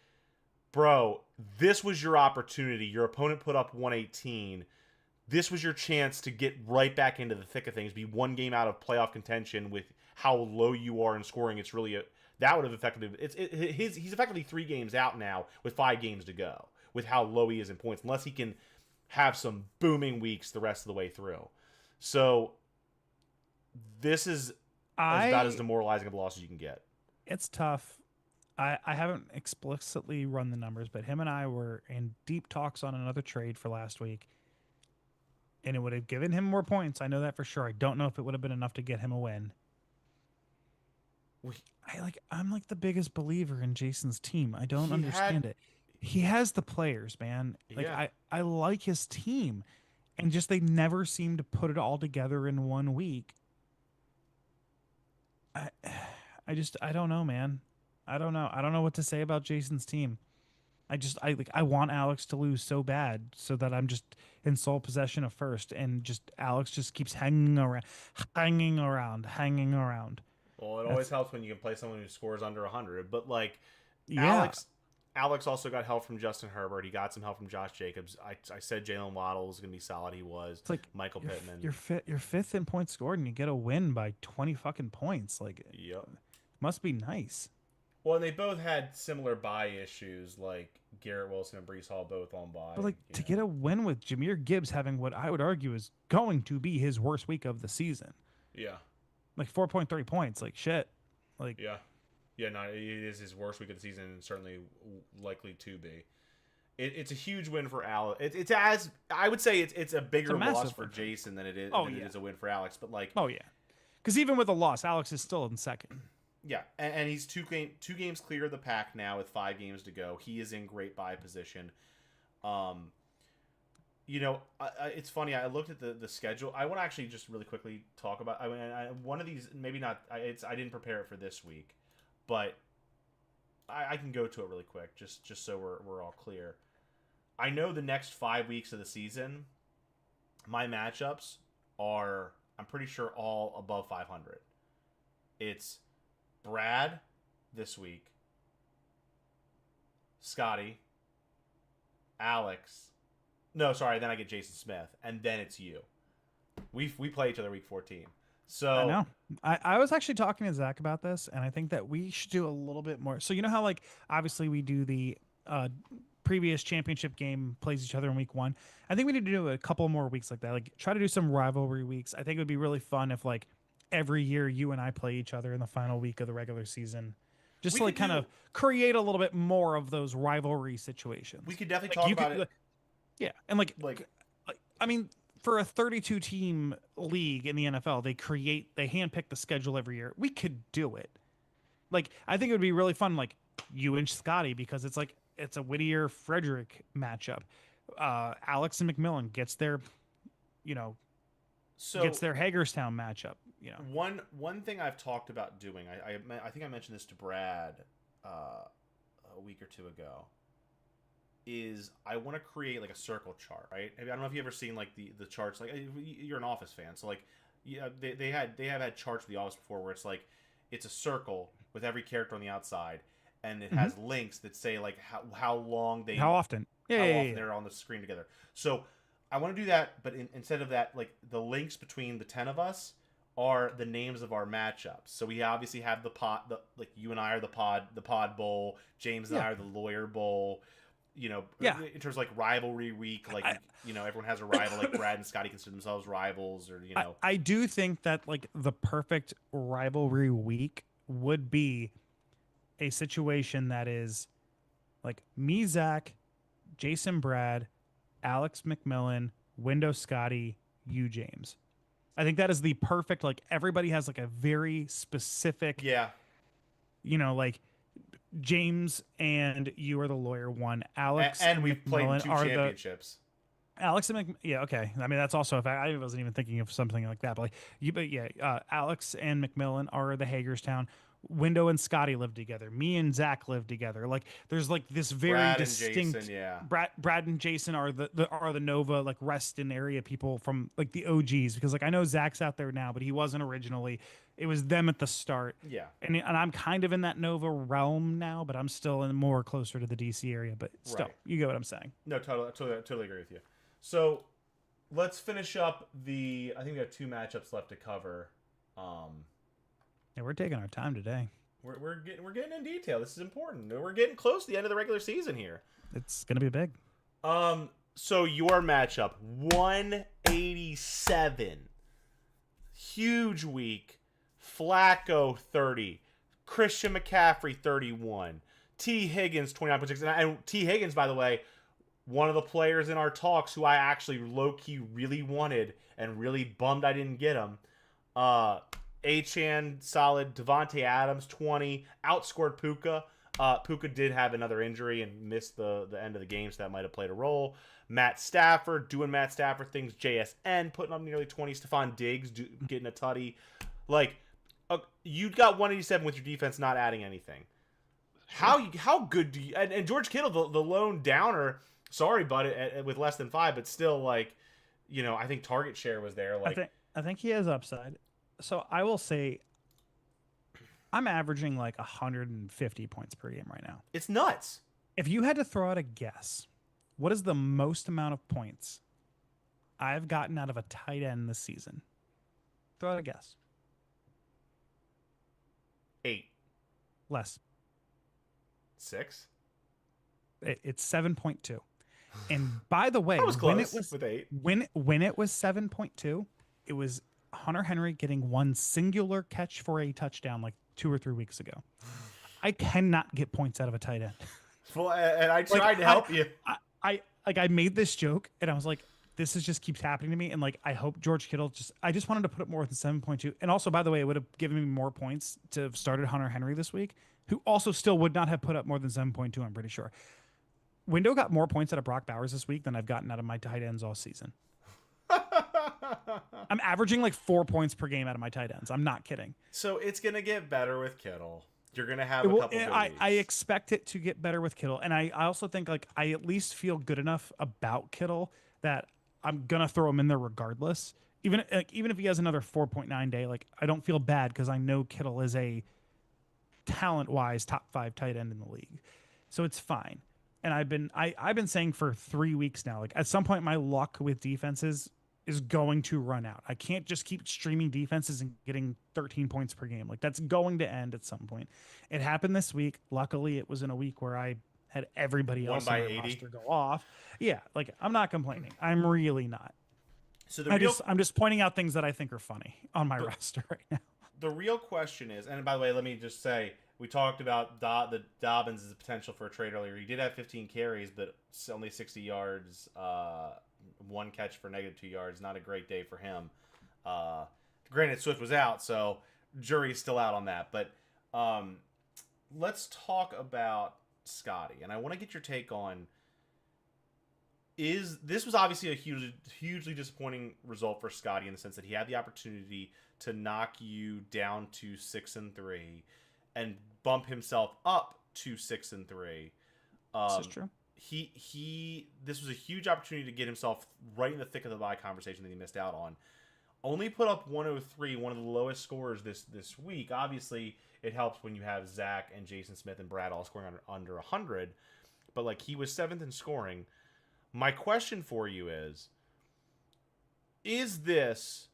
bro, this was your opportunity. Your opponent put up 118. This was your chance to get right back into the thick of things. Be 1 game out of playoff contention with how low you are in scoring. It's really that would have affected he's effectively 3 games out now with 5 games to go with how low he is in points, unless he can have some booming weeks the rest of the way through. So this is about as demoralizing of a loss as you can get. It's tough. I haven't explicitly run the numbers, but him and I were in deep talks on another trade for last week, and it would have given him more points. I know that for sure. I don't know if it would have been enough to get him a win. I'm like the biggest believer in Jason's team. I don't understand it. He has the players, man. Like Yeah. I like his team, and just they never seem to put it all together in 1 week. I don't know, man. I don't know. I don't know what to say about Jason's team. I want Alex to lose so bad so that I'm just in sole possession of first, and just Alex just keeps hanging around, hanging around. Well, it always helps when you can play someone who scores under 100. But like, Yeah. Alex also got help from Justin Herbert. He got some help from Josh Jacobs. I said Jalen Waddle was going to be solid. He was. It's like Michael Pittman. you're fifth in points scored, and you get a win by 20 fucking points. Like, Yep. must be nice. Well, and they both had similar bye issues, like Garrett Wilson and Brees Hall both on bye. But like to get a win with Jahmyr Gibbs having what I would argue is going to be his worst week of the season. Yeah. Like 4.3 points. Like shit. Like Yeah. Yeah, no, it is his worst week of the season, and certainly likely to be. It's a huge win for Alex. It's as I would say it's a bigger loss for Jason than it is it is a win for Alex. But like, oh yeah, because even with a loss, Alex is still in second. Yeah, and he's two games clear of the pack now with 5 games to go. He is in great bye position. It's funny. I looked at the schedule. I want to actually just really quickly talk about. One of these, maybe not. I didn't prepare it for this week, but I can go to it really quick, just so we're all clear. I know the next 5 weeks of the season, my matchups are, I'm pretty sure, all above 500. It's Brad this week, Scotty, Alex. No, sorry, then I get Jason Smith, and then it's you. We play each other week 14. So I know. I was actually talking to Zach about this, and I think that we should do a little bit more. So you know how like obviously we do the previous championship game plays each other in week 1. I think we need to do a couple more weeks like that. Like try to do some rivalry weeks. I think it would be really fun if like every year you and I play each other in the final week of the regular season. Just to like kind of create a little bit more of those rivalry situations. We could definitely talk about it. Yeah. And like I mean, for a 32 team league in the NFL, they handpick the schedule every year. We could do it. Like I think it would be really fun, like you and Scotty, because it's like it's a Whittier Frederick matchup. Alex and McMillan gets their Hagerstown matchup. You know, one thing I've talked about doing, I think I mentioned this to Brad a week or two ago, is I want to create like a circle chart, right? I don't know if you ever seen like the charts. Like you're an Office fan, so like yeah, they have had charts for the Office before where it's like it's a circle with every character on the outside, and it has links that say like how often they're on the screen together. So I want to do that, but instead of that, like the links between the 10 of us are the names of our matchups. So we obviously have like you and I are the pod bowl. James and I are the lawyer bowl. You know, in terms of like rivalry week, like everyone has a rival. Like Brad and Scotty consider themselves rivals, or I do think that like the perfect rivalry week would be a situation that is like me, Zach, Jason, Brad, Alex McMillan, Windows Scotty, you James. I think that is the perfect, like everybody has like a very specific, Yeah, like James and you are the lawyer one. Alex and and we've played in McMillan two are the championships. yeah, okay. I mean, that's also if I wasn't even thinking of something like that, but yeah, Alex and McMillan are the Hagerstown. Window and Scotty live together. Me and Zach live together. Like, there's like this very Brad and Jason, distinct. yeah. Brad and Jason are the Nova like Reston area people from like the OGs because like I know Zach's out there now, but he wasn't originally. It was them at the start. Yeah, And I'm kind of in that Nova realm now, but I'm still in more closer to the DC area. But still, right. you get what I'm saying. No, totally agree with you. So let's finish up I think we have two matchups left to cover. Um, Yeah, we're taking our time today. we're getting in detail. This is important. We're getting close to the end of the regular season here. It's gonna be big. So your matchup 187, huge week. Flacco 30, Christian McCaffrey 31, T Higgins 29.6, and T Higgins, by the way, one of the players in our talks who I actually low key really wanted and really bummed I didn't get him. Achan solid, Devontae Adams 20, outscored Puka. Puka did have another injury and missed the end of the game, so that might have played a role. Matt Stafford doing Matt Stafford things. JSN putting up nearly 20. Stephon Diggs getting a tutty. Like, you got 187 with your defense not adding anything. How good do you? And George Kittle, the lone downer. Sorry, bud, with less than 5, but still, like, I think target share was there. Like, I think he has upside. So I will say, I'm averaging like 150 points per game right now. it's nuts. If you had to throw out a guess, what is the most amount of points I've gotten out of a tight end this season? Throw out a guess. 8, Less. 6. It's 7.2. And by the way, I was close with 8. when it was 7.2, it was Hunter Henry getting one singular catch for a touchdown like 2 or 3 weeks ago. I cannot get points out of a tight end. Well, and I tried to help you. I made this joke and I was like, this just keeps happening to me. And like, I hope George Kittle I just wanted to put up more than 7.2. And also, by the way, it would have given me more points to have started Hunter Henry this week, who also still would not have put up more than 7.2. I'm pretty sure. Window got more points out of Brock Bowers this week than I've gotten out of my tight ends all season. I'm averaging like 4 points per game out of my tight ends. I'm not kidding. So it's gonna get better with Kittle. You're gonna have a couple good weeks. I expect it to get better with Kittle, and I also think like I at least feel good enough about Kittle that I'm gonna throw him in there regardless. Even if he has another 4.9 day, like I don't feel bad because I know Kittle is a talent-wise top 5 tight end in the league, so it's fine. And I've been saying for 3 weeks now, like at some point my luck with defenses is going to run out. I can't just keep streaming defenses and getting 13 points per game. Like that's going to end at some point. It happened this week. Luckily, it was in a week where I had everybody else on my roster go off. Yeah, like I'm not complaining. I'm really not. So I'm just pointing out things that I think are funny on my roster right now. The real question is, and by the way, let me just say, we talked about the Dobbins' potential for a trade earlier. He did have 15 carries, but only 60 yards, 1 catch for -2 yards. Not a great day for him. Granted, Swift was out, so jury's still out on that. But let's talk about Scotty, and I want to get your take on. This was obviously a hugely disappointing result for Scotty in the sense that he had the opportunity to knock you down to 6-3 and bump himself up to 6-3. This is true. This was a huge opportunity to get himself right in the thick of the bye conversation that he missed out on. Only put up 103, one of the lowest scores this week. Obviously, it helps when you have Zach and Jason Smith and Brad all scoring under 100. But like he was 7th in scoring. My question for you is this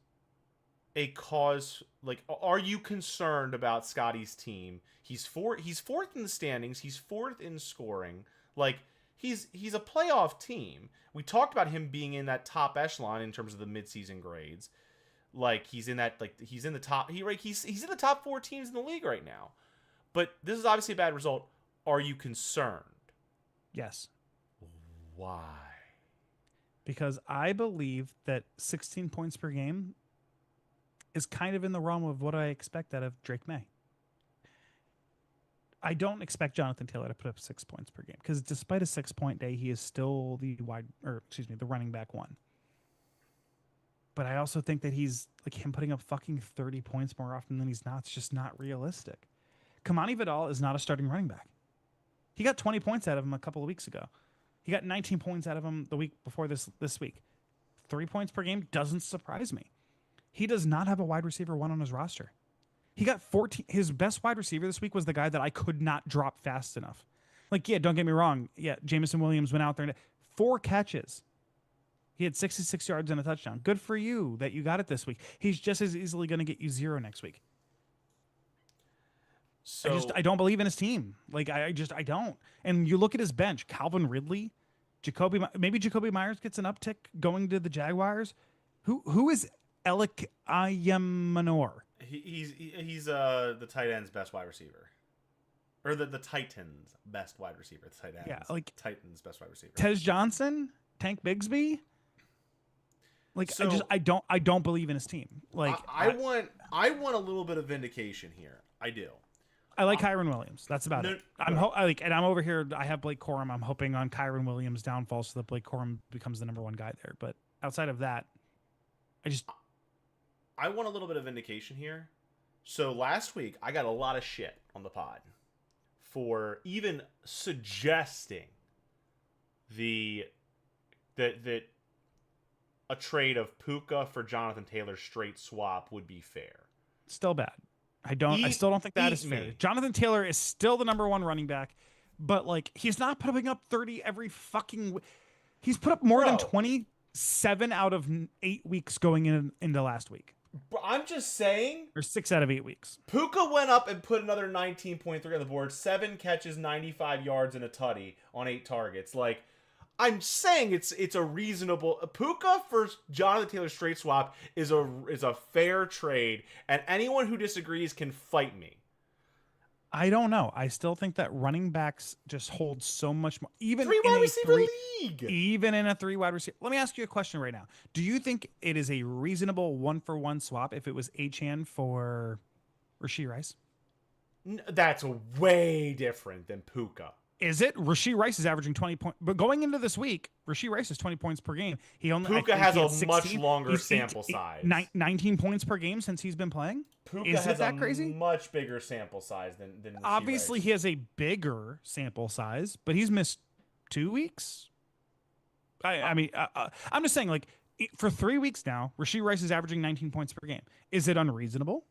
a cause, like, are you concerned about Scotty's team? He's fourth in the standings. He's 4th in scoring. Like, he's a playoff team. We talked about him being in that top echelon in terms of the midseason grades. Like, he's in that, like, he's in the top, he's in the top 4 teams in the league right now. But this is obviously a bad result. Are you concerned? Yes. Why? Because I believe that 16 points per game is kind of in the realm of what I expect out of Drake May. I don't expect Jonathan Taylor to put up 6 points per game because despite a 6 point day, he is still the the running back one. But I also think that he's like him putting up fucking 30 points more often than he's not. It's just not realistic. Kamani Vidal is not a starting running back. He got 20 points out of him a couple of weeks ago. He got 19 points out of him the week before this week. 3 points per game doesn't surprise me. He does not have a wide receiver one on his roster. He got 14. His best wide receiver this week was the guy that I could not drop fast enough. Like, yeah, don't get me wrong. Yeah, Jameson Williams went out there and 4 catches. He had 66 yards and a touchdown. Good for you that you got it this week. He's just as easily going to get you 0 next week. So I don't believe in his team. Like I don't. And you look at his bench: Calvin Ridley, maybe Jacoby Myers gets an uptick going to the Jaguars. Who is Alec Ayamanor? He's the tight end's best wide receiver, or the Titans' best wide receiver. The tight ends, yeah, like Titans' best wide receiver. Tez Johnson, Tank Bigsby. Like so, I don't believe in his team. Like I want a little bit of vindication here. I do. I like Kyron Williams. That's about it. And I'm over here. I have Blake Corum. I'm hoping on Kyron Williams' downfall so that Blake Corum becomes the number 1 guy there. But outside of that, I want a little bit of vindication here. So last week I got a lot of shit on the pod for even suggesting that a trade of Puka for Jonathan Taylor straight swap would be fair. Still bad. I still don't think that is fair. Jonathan Taylor is still the number 1 running back, but like he's not putting up 30 every fucking he's put up more than 27 out of 8 weeks going into last week. But I'm just saying, or 6 out of 8 weeks. Puka went up and put another 19.3 on the board, 7 catches, 95 yards and a tutty on 8 targets. Like, I'm saying it's a reasonable Puka for Jonathan Taylor straight swap is a fair trade, and anyone who disagrees can fight me. I don't know. I still think that running backs just hold so much more. Even 3 wide receiver league. Even in a 3 wide receiver. Let me ask you a question right now. Do you think it is a reasonable 1-for-1 swap if it was Achane for Rashee Rice? That's way different than Puka. Is it? Rashee Rice is averaging 20 points. But going into this week, Rashee Rice is 20 points per game. Puka has a much longer sample size. 19 points per game since he's been playing. Puka is has it that crazy? Much bigger sample size than Rashee obviously Rice. He has a bigger sample size, but he's missed 2 weeks. I mean, I'm just saying, like, for 3 weeks now, Rashee Rice is averaging 19 points per game. Is it unreasonable?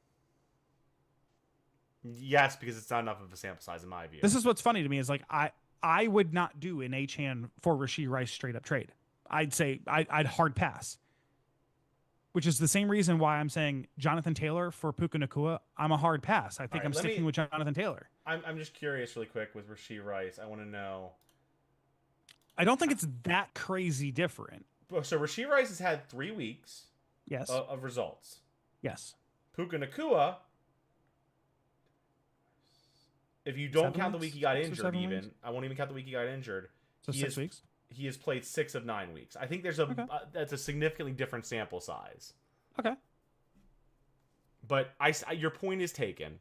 Yes, because it's not enough of a sample size in my view. This is what's funny to me is like I would not do an Achane for Rashee Rice straight up trade. I'd say I'd hard pass. Which is the same reason why I'm saying Jonathan Taylor for Puka Nacua. I'm a hard pass. I think I'm sticking with Jonathan Taylor. I'm just curious really quick with Rashee Rice. I want to know. I don't think it's that crazy different. So Rashee Rice has had 3 weeks yes. of results. Yes. Puka Nacua, if you don't count the week he got injured even, I won't even count the week he got injured. So 6 weeks? He has played 6 of 9 weeks. I think there's that's a significantly different sample size. Okay. But your point is taken.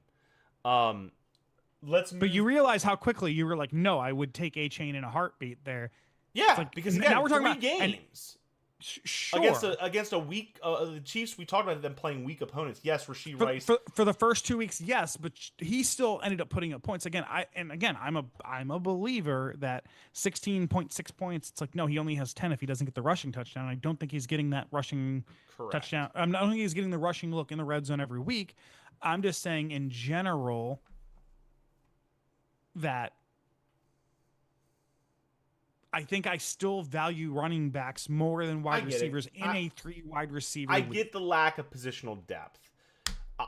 Let's move. But you realize how quickly you were like, no, I would take Achane in a heartbeat there. Yeah, like, because again, now we're talking 3 about games. Sure. Against a weak the Chiefs, we talked about them playing weak opponents. Yes, Rashee Rice for the first 2 weeks, yes, but he still ended up putting up points again. I'm a believer that 16.6 points. It's like no, he only has 10 if he doesn't get the rushing touchdown. I don't think he's getting that rushing touchdown. I don't think he's getting the rushing look in the red zone every week. I'm just saying in general that I think I still value running backs more than wide receivers in a 3 wide receiver league. Get the lack of positional depth.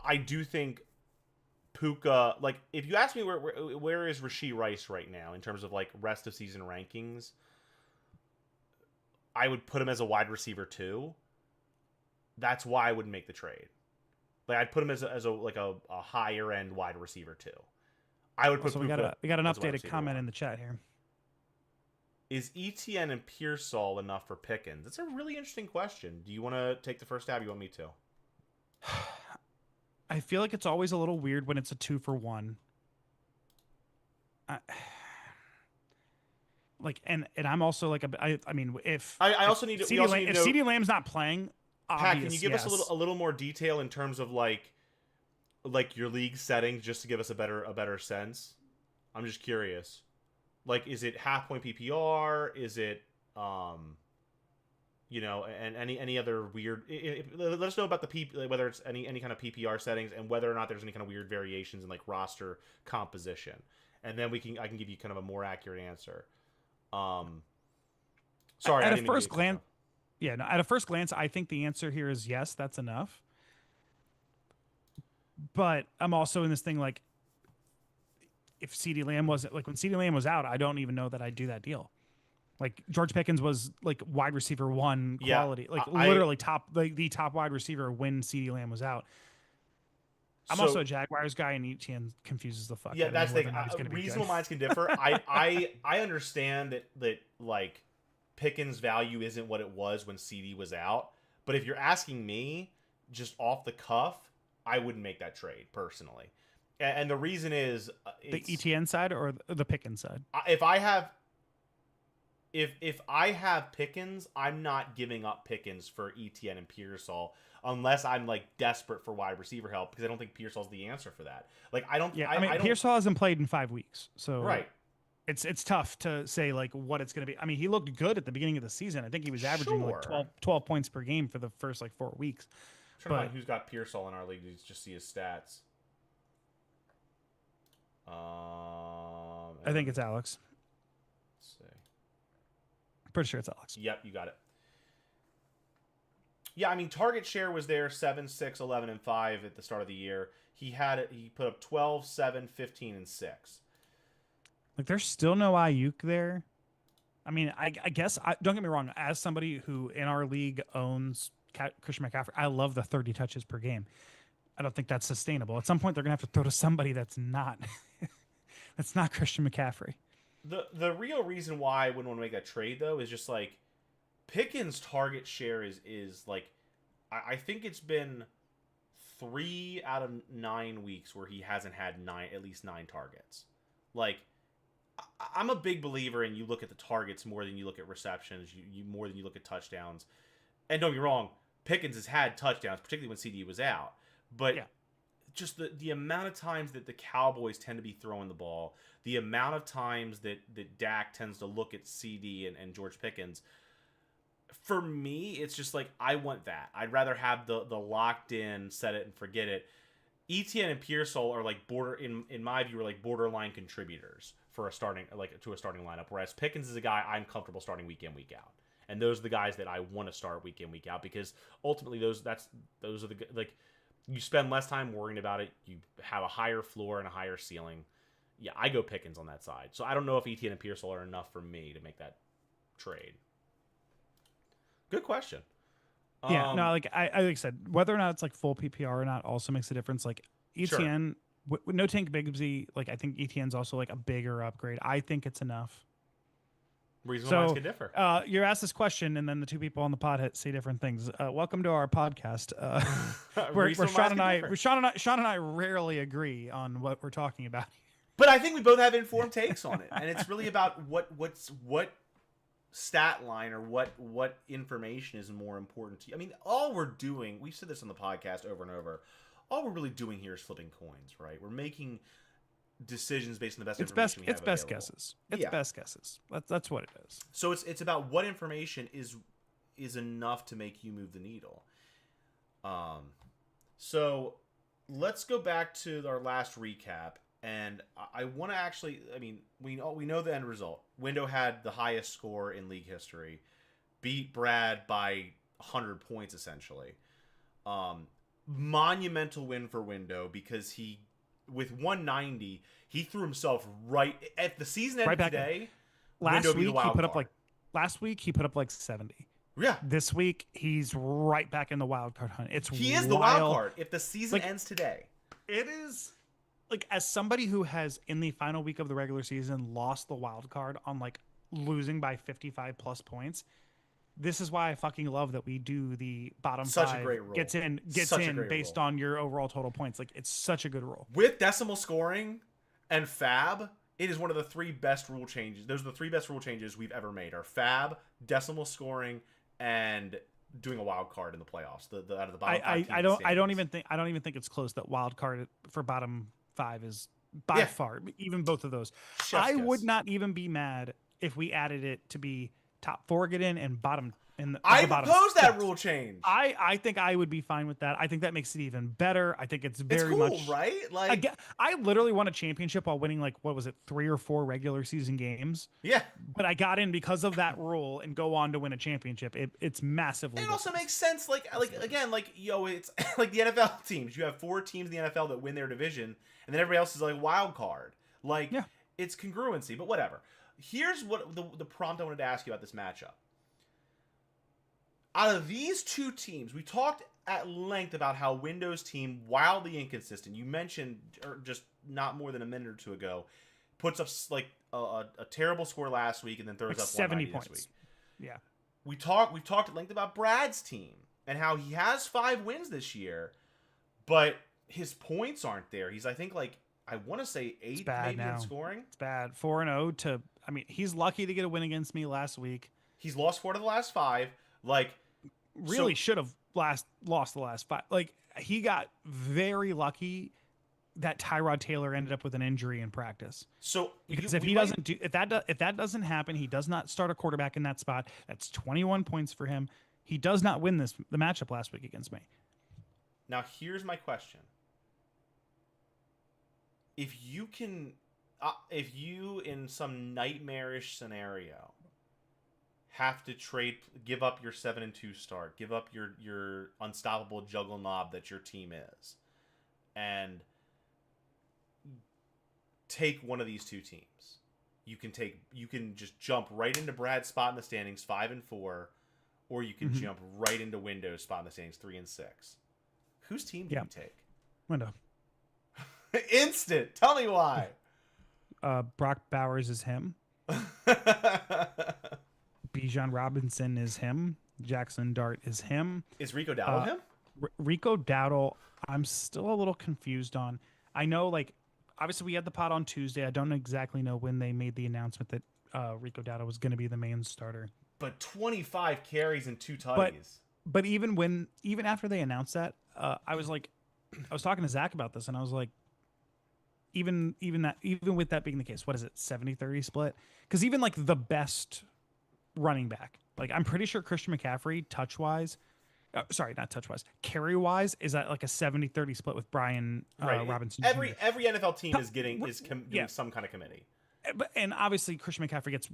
I do think Puka, like, if you ask me where is Rashee Rice right now in terms of, like, rest of season rankings, I would put him as a wide receiver too. That's why I would make the trade. Like, I'd put him as a higher end wide receiver too. I would put Puka. We got an updated comment in the chat here. Is ETN and Pearsall enough for Pickens? That's a really interesting question. Do you want to take the first stab? You want me to? I feel like it's always a little weird when it's a 2-for-1. I, like, and I'm also like I mean, I if also need to. We CD also Lamb, need to if know. CD Lamb's not playing, Pat, can you obvious give us yes. a little more detail in terms of like your league settings, just to give us a better sense? I'm just curious. Like, is it half point PPR? Is it and any other weird? Let us know about whether it's any kind of PPR settings and whether or not there's any kind of weird variations in like roster composition, and then I can give you kind of a more accurate answer. Sorry, I At a didn't mean to first get cut glance, off. yeah, no, at a first glance, I think the answer here is yes, that's enough. But I'm also in this thing like, if CD Lamb wasn't like when CD Lamb was out, I don't even know that I'd do that deal. Like George Pickens was like wide receiver 1 Yeah, quality, like I literally top, like the top wide receiver when CD Lamb was out. I'm also a so Jaguars guy, and ETN confuses the fuck yeah, out of me that's the whether thing. or not he's going to be good. Reasonable minds can differ. I understand that like Pickens' value isn't what it was when CD was out, but if you're asking me, just off the cuff, I wouldn't make that trade personally, and the reason is The it's ETN side or the Pickens side? if I have if I have Pickens, I'm not giving up Pickens for ETN and Pearsall unless I'm like desperate for wide receiver help, because I don't think Pearsall's the answer for that. Like I don't. Yeah, I I mean, don't. Pearsall hasn't played in 5 weeks, so Right. it's tough to say like what it's going to be. I mean, he looked good at the beginning of the season. I think he was averaging like Sure. 12 points per game for the first like 4 weeks. I'm trying to But find who's got Pearsall in our league to just see his stats. I think it's Alex. Let's see. Pretty sure it's Alex. Yep, you got it. Yeah, I mean, target share was there 7, 6, 11, and 5 at the start of the year. He had it. He put up 12, 7, 15, and 6. Like, there's still no Ayuk there. I mean, I guess don't get me wrong. As somebody who in our league owns Christian McCaffrey, I love the 30 touches per game. I don't think that's sustainable. At some point, they're gonna have to throw to somebody that's not that's not Christian McCaffrey. The real reason why I wouldn't want to make that trade though is just like Pickens' target share is like I think it's been 3 out of 9 weeks where he hasn't had at least 9 targets. Like I'm a big believer in you look at the targets more than you look at receptions, you more than you look at touchdowns. And don't get me wrong, Pickens has had touchdowns, particularly when CD was out. But Yeah. just the amount of times that the Cowboys tend to be throwing the ball, the amount of times that Dak tends to look at CD and George Pickens, for me, it's just like I want that. I'd rather have the locked in, set it and forget it. ETN and Pearsall are like in my view are like borderline contributors for a starting lineup. Whereas Pickens is a guy I'm comfortable starting week in, week out. And those are the guys that I want to start week in, week out, because ultimately those are the like you spend less time worrying about it. You have a higher floor and a higher ceiling. Yeah, I go Pickens on that side. So I don't know if ETN and Pearsall are enough for me to make that trade. Good question. Yeah, no, like I said, whether or not it's like full PPR or not also makes a difference. Like ETN, with no Tank Bigsby, like I think ETN's also like a bigger upgrade. I think it's enough. Reasonable minds can differ. You're asked this question, and then the two people on the pod say different things. Welcome to our podcast, where Sean and I rarely agree on what we're talking about. But I think we both have informed takes on it, and it's really about what stat line or what information is more important to you. I mean, all we're doing, we've said this on the podcast over and over, all we're really doing here is flipping coins, right? We're making decisions based on the best information we have available. Best guesses. It's best guesses. That's what it is. So it's about what information is enough to make you move the needle. So let's go back to our last recap, and I want to actually, I mean, we know the end result. Window had the highest score in league history, beat Brad by 100 points essentially. Monumental win for Window, because he, with 190, he threw himself right at the season end today. Last week he put up like 70. Yeah. This week he's right back in the wild card hunt. He is the wild card if the season ends today. It is like, as somebody who has in the final week of the regular season lost the wild card on like losing by 55 plus points, this is why I fucking love that we do the bottom Such a five great rule. gets Such a in great based rule. on your overall total points. Like, it's such a good rule. With decimal scoring and fab, it is one of the three best rule changes. Those are the three best rule changes we've ever made: are fab, decimal scoring, and doing a wild card in the playoffs. The out of the bottom five teams I in the don't I don't standings. even think it's close that wild card for bottom five is by Yeah, far, even both of those. chef's I would kiss. not even be mad if we added it to be top four get in and bottom in I the bottom proposed that six. rule change. I think I would be fine with that. I think that makes it even better. I think it's It's very cool, much right? Like, again. I literally won a championship while winning, like, what was it, 3 or 4 regular season games. yeah. But I got in because of that rule and go on to win a championship. It's massively. It also different. makes sense. Like again, like it's like the NFL teams. You have 4 teams in the NFL that win their division, and then everybody else is like wild card. Like, Yeah. it's congruency. But whatever. Here's what the prompt I wanted to ask you about this matchup. Out of these two teams, we talked at length about how Windows team, wildly inconsistent. You mentioned, or just not more than a minute or two ago, puts up like a terrible score last week and then throws Like up 70 190 this points. week. Yeah. We've talked at length about Brad's team and how he has 5 wins this year, but his points aren't there. He's, I think, like, I want to say 8 maybe now. in scoring. It's bad. 4-0 to. I mean, he's lucky to get a win against me last week. He's lost 4 to the last 5. Like, Really should have lost the last 5. Like, he got very lucky that Tyrod Taylor ended up with an injury in practice. So Because if that doesn't happen, he does not start a quarterback in that spot. That's 21 points for him. He does not win the matchup last week against me. Now here's my question: if you in some nightmarish scenario have to give up your 7-2 start, give up your unstoppable juggleknob that your team is, and take one of these two teams, you can just jump right into Brad's spot in the standings 5-4, or you can jump right into Windows' spot in the standings 3-6. Whose team do you take? Window. Instant. Tell me why. Brock Bowers is him. Bijan Robinson is him. Jackson Dart is him. Is Rico Dowdle him? Rico Dowdle, I'm still a little confused on. I know, like, obviously we had the pod on Tuesday. I don't exactly know when they made the announcement that Rico Dowdle was going to be the main starter. But 25 carries and 2 tutties. But even after they announced that, I was talking to Zach about this, and I was like, even with that being the case, what is it, 70-30 split? Because even like the best running back, like, I'm pretty sure Christian McCaffrey carry-wise is at like a 70-30 split with Brian Robinson. Every Jr. NFL team is doing some kind of committee. And obviously Christian McCaffrey gets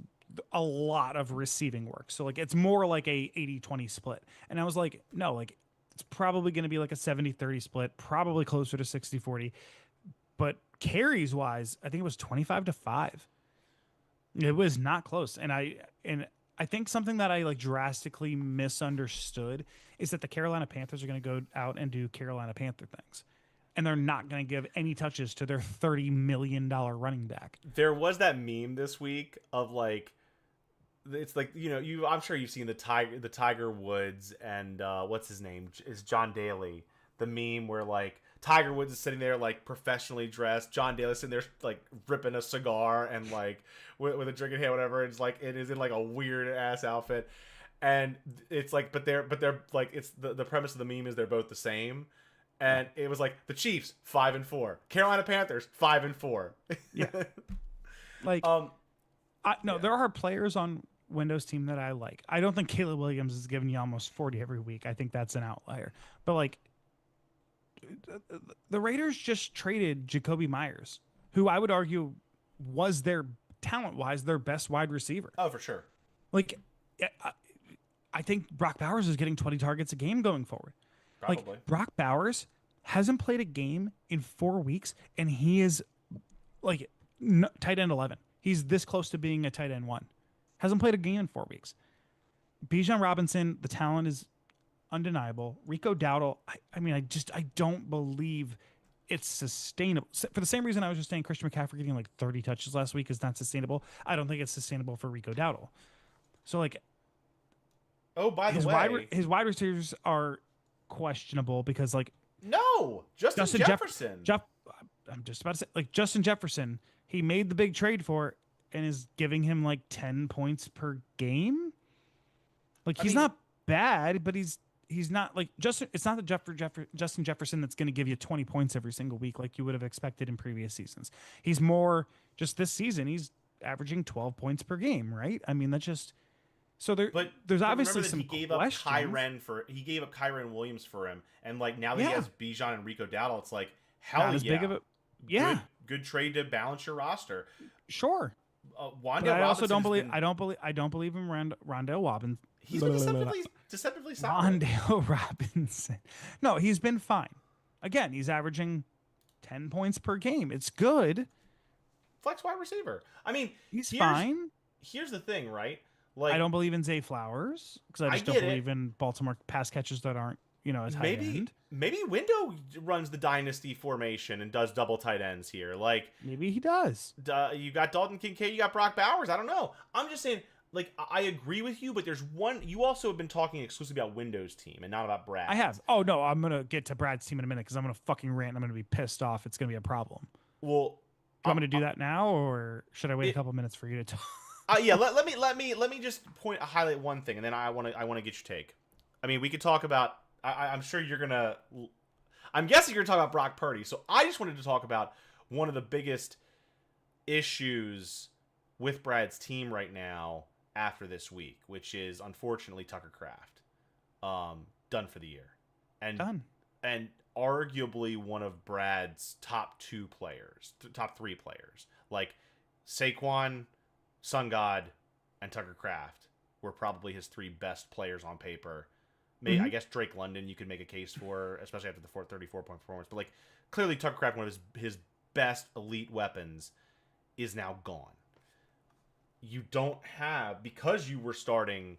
a lot of receiving work. So like it's more like a 80-20 split. And I was like, no, like it's probably going to be like a 70-30 split, probably closer to 60-40. But carries wise, I think it was 25-5. It was not close. And I think something that I like drastically misunderstood is that the Carolina Panthers are going to go out and do Carolina Panther things. And they're not going to give any touches to their $30 million running back. There was that meme this week of like, it's like, I'm sure you've seen the Tiger Woods and what's his name is John Daly. The meme where like Tiger Woods is sitting there like professionally dressed, John Daly sitting there like ripping a cigar and like with a drink in hand, whatever. It's like it is in like a weird ass outfit, and it's like, but they're like, it's the premise of the meme is they're both the same. And it was like the Chiefs 5-4, Carolina Panthers 5-4. Yeah, like there are players on Windows team that I like. I don't think Caleb Williams is giving you almost 40 every week. I think that's an outlier. But like the Raiders just traded Jacoby Myers, who I would argue was their talent-wise their best wide receiver. Oh, for sure. Like I think Brock Bowers is getting 20 targets a game going forward. Probably. Like, Brock Bowers hasn't played a game in 4 weeks, and he is like tight end 11. He's this close to being a tight end 1. Hasn't played a game in 4 weeks. Bijan Robinson, the talent is undeniable. Rico Dowdle, I don't believe it's sustainable. For the same reason I was just saying Christian McCaffrey getting like 30 touches last week is not sustainable. I don't think it's sustainable for Rico Dowdle. So like, Oh, by the way, his wide receivers are questionable because like no, Justin Jefferson. I'm just about to say like Justin Jefferson, he made the big trade for and is giving him like 10 points per game. Like he's not bad, but he's not like Justin. It's not the Justin Jefferson that's going to give you 20 points every single week like you would have expected in previous seasons. He's more just this season. He's averaging 12 points per game, right? I mean, that's just so there's obviously some he gave up Kyren Williams for him, and like now that he has Bijan and Rico Dowdle, it's like hell not yeah, big of a good trade to balance your roster. Sure. Wandale I also don't believe been, I don't believe in Rondale Robinson. He's been deceptively solid. Rondale Robinson. No, he's been fine. Again, he's averaging 10 points per game. It's good. Flex wide receiver. I mean, he's fine. Here's the thing, right? Like I don't believe in Zay Flowers because I just don't believe in Baltimore pass catchers that aren't, a tight end. Maybe Window runs the dynasty formation and does double tight ends here. Like maybe he does. You got Dalton Kincaid, you got Brock Bowers. I don't know. I'm just saying, like, I agree with you, but there's one. You also have been talking exclusively about Window's team and not about Brad. I have. Oh no, I'm gonna get to Brad's team in a minute because I'm gonna fucking rant. I'm gonna be pissed off. It's gonna be a problem. Well, do you want me to do that now, or should I wait a couple minutes for you to talk? Yeah, let me just highlight one thing, and then I want to get your take. I mean, we could talk about. I'm sure you're gonna. I'm guessing you're gonna talk about Brock Purdy. So I just wanted to talk about one of the biggest issues with Brad's team right now after this week, which is unfortunately Tucker Kraft, done for the year, and arguably one of Brad's top three players, like Saquon, Sun God, and Tucker Kraft were probably his three best players on paper. Maybe I guess Drake London you could make a case for, especially after the 34-point performance. But like clearly Tucker Kraft, one of his best elite weapons, is now gone. You don't have, because you were starting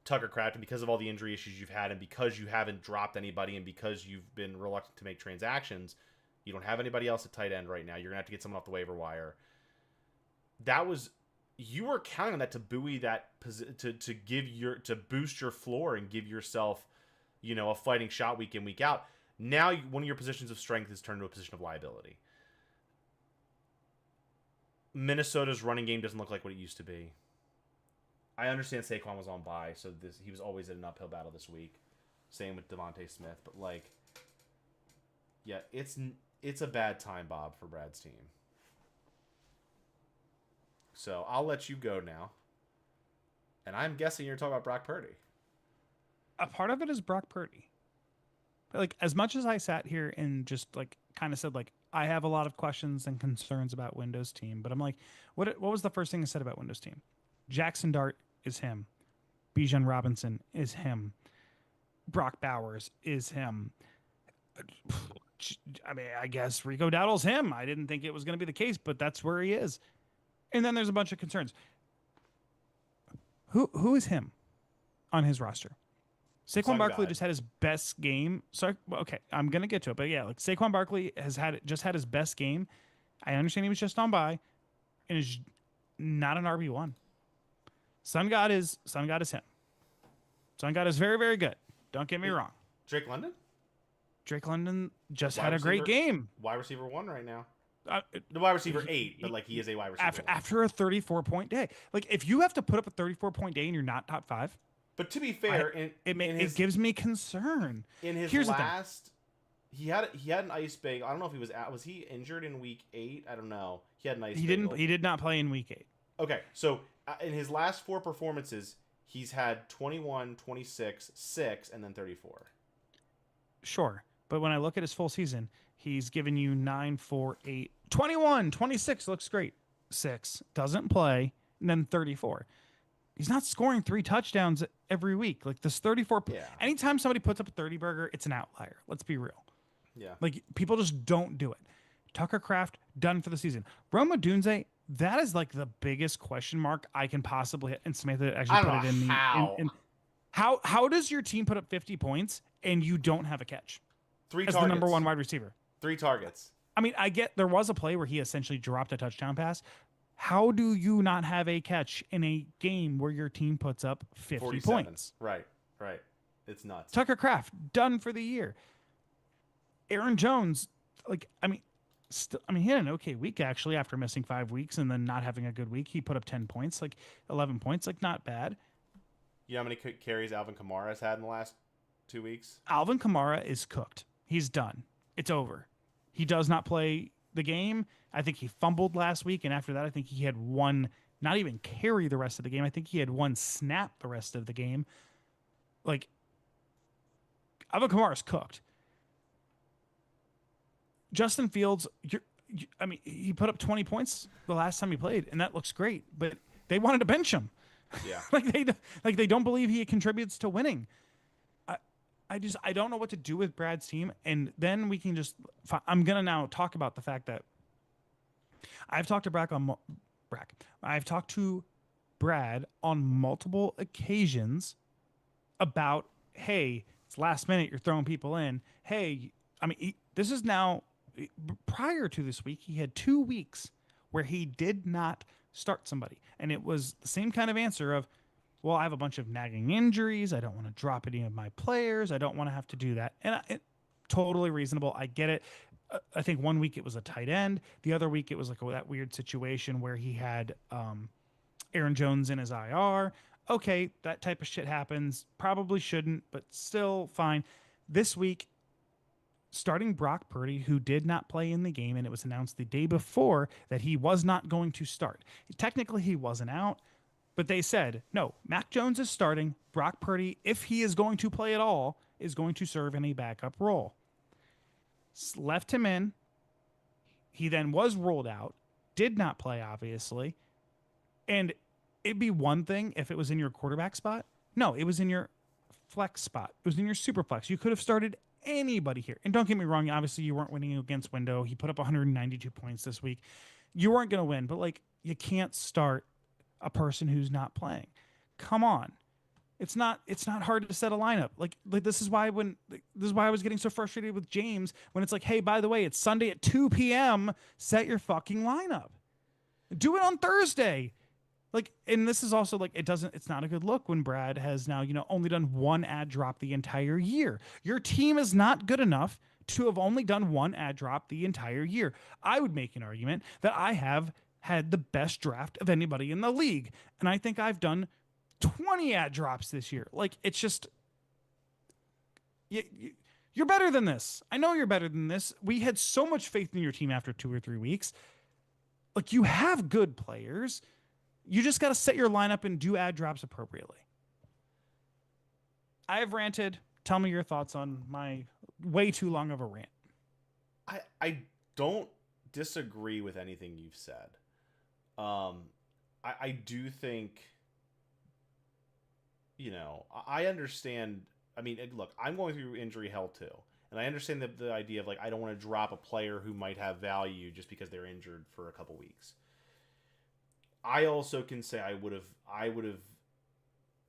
Tucker Kraft and because of all the injury issues you've had and because you haven't dropped anybody and because you've been reluctant to make transactions, you don't have anybody else at tight end right now. You're gonna have to get someone off the waiver wire. You were counting on that to buoy that to boost your floor and give yourself, a fighting shot week in, week out. Now one of your positions of strength is turned to a position of liability. Minnesota's running game doesn't look like what it used to be. I understand Saquon was on bye, so he was always in an uphill battle this week. Same with Devontae Smith, but it's a bad time, Bob, for Brad's team. So I'll let you go now. And I'm guessing you're talking about Brock Purdy. A part of it is Brock Purdy. Like, as much as I sat here and just like kind of said like I have a lot of questions and concerns about Windows team, but I'm like, what was the first thing I said about Windows team? Jackson Dart is him. Bijan Robinson is him. Brock Bowers is him. I mean, I guess Rico Dowdle's him. I didn't think it was going to be the case, but that's where he is. And then there's a bunch of concerns. Who is him on his roster? Saquon Barkley just had his best game. Sorry, okay, I'm gonna get to it, but yeah, like Saquon Barkley has had his best game. I understand he was just on bye, and is not an RB1. Sun God is him. Sun God is very, very good. Don't get me wrong. Drake London? Drake London just had a great game. Wide receiver 1 right now. The wide receiver 8, but like he is a wide receiver. After a 34-point day, like if you have to put up a 34-point day and you're not top 5. But to be fair, it gives me concern. In his last, he had an ice bagel. I don't know if he was he injured in week 8? I don't know. He had an ice bagel. He did not play in week 8. Okay, so in his last 4 performances, he's had 21, 26, 6, and then 34. Sure, but when I look at his full season, he's given you 9, 4, 8, 21, 26 looks great. 6 doesn't play, and then 34. He's not scoring 3 touchdowns every week. Like this 34. Yeah. Anytime somebody puts up a 30 burger, it's an outlier. Let's be real. Yeah. Like people just don't do it. Tucker Kraft done for the season. Rome Odunze, that is like the biggest question mark I can possibly hit. And Samantha actually put it in the. How does your team put up 50 points and you don't have a catch? 3 as targets. The number 1 wide receiver. 3 targets. I mean, I get there was a play where he essentially dropped a touchdown pass, How do you not have a catch in a game where your team puts up 50 47. points? Right. It's nuts. Tucker Kraft done for the year. Aaron Jones, like I mean, he had an okay week actually after missing 5 weeks and then not having a good week. He put up 10 points, like 11 points, like not bad. You know how many carries Alvin Kamara has had in the last 2 weeks? Alvin Kamara is cooked. He's done. It's over. He does not play the game. I think he fumbled last week, and after that, I think he had one, not even carry the rest of the game. I think he had one snap the rest of the game. Like, Alvin Kamara's cooked. Justin Fields, he put up 20 points the last time he played, and that looks great, but they wanted to bench him. Yeah. like they don't believe he contributes to winning. I don't know what to do with Brad's team, and then we can just. I'm gonna now talk about the fact that I've talked to I've talked to Brad on multiple occasions about, hey, it's last minute, you're throwing people in. Hey, this is now prior to this week. He had 2 weeks where he did not start somebody, and it was the same kind of answer of, well, I have a bunch of nagging injuries. I don't want to drop any of my players. I don't want to have to do that. And totally reasonable. I get it. I think 1 week it was a tight end. The other week it was like that weird situation where he had Aaron Jones in his IR. Okay, that type of shit happens. Probably shouldn't, but still fine. This week, starting Brock Purdy, who did not play in the game, and it was announced the day before that he was not going to start. Technically, he wasn't out. But they said, no, Mac Jones is starting. Brock Purdy, if he is going to play at all, is going to serve in a backup role. Left him in. He then was ruled out. Did not play, obviously. And it'd be one thing if it was in your quarterback spot. No, it was in your flex spot. It was in your super flex. You could have started anybody here. And don't get me wrong, obviously you weren't winning against Window. He put up 192 points this week. You weren't going to win, but like you can't start a person who's not playing. Come on. It's not hard to set a lineup. Like this is why I was getting so frustrated with James when it's like, hey, by the way, it's Sunday at 2 p.m. Set your fucking lineup. Do it on Thursday. Like, and this is also like it's not a good look when Brad has now, only done one ad drop the entire year. Your team is not good enough to have only done one ad drop the entire year. I would make an argument that I have had the best draft of anybody in the league. And I think I've done 20 ad drops this year. Like, it's just, you're better than this. I know you're better than this. We had so much faith in your team after 2 or 3 weeks. Like, you have good players. You just got to set your lineup and do ad drops appropriately. I have ranted. Tell me your thoughts on my way too long of a rant. I don't disagree with anything you've said. I do think, I understand. I mean, look, I'm going through injury hell too. And I understand the idea of like, I don't want to drop a player who might have value just because they're injured for a couple weeks. I also can say I would have,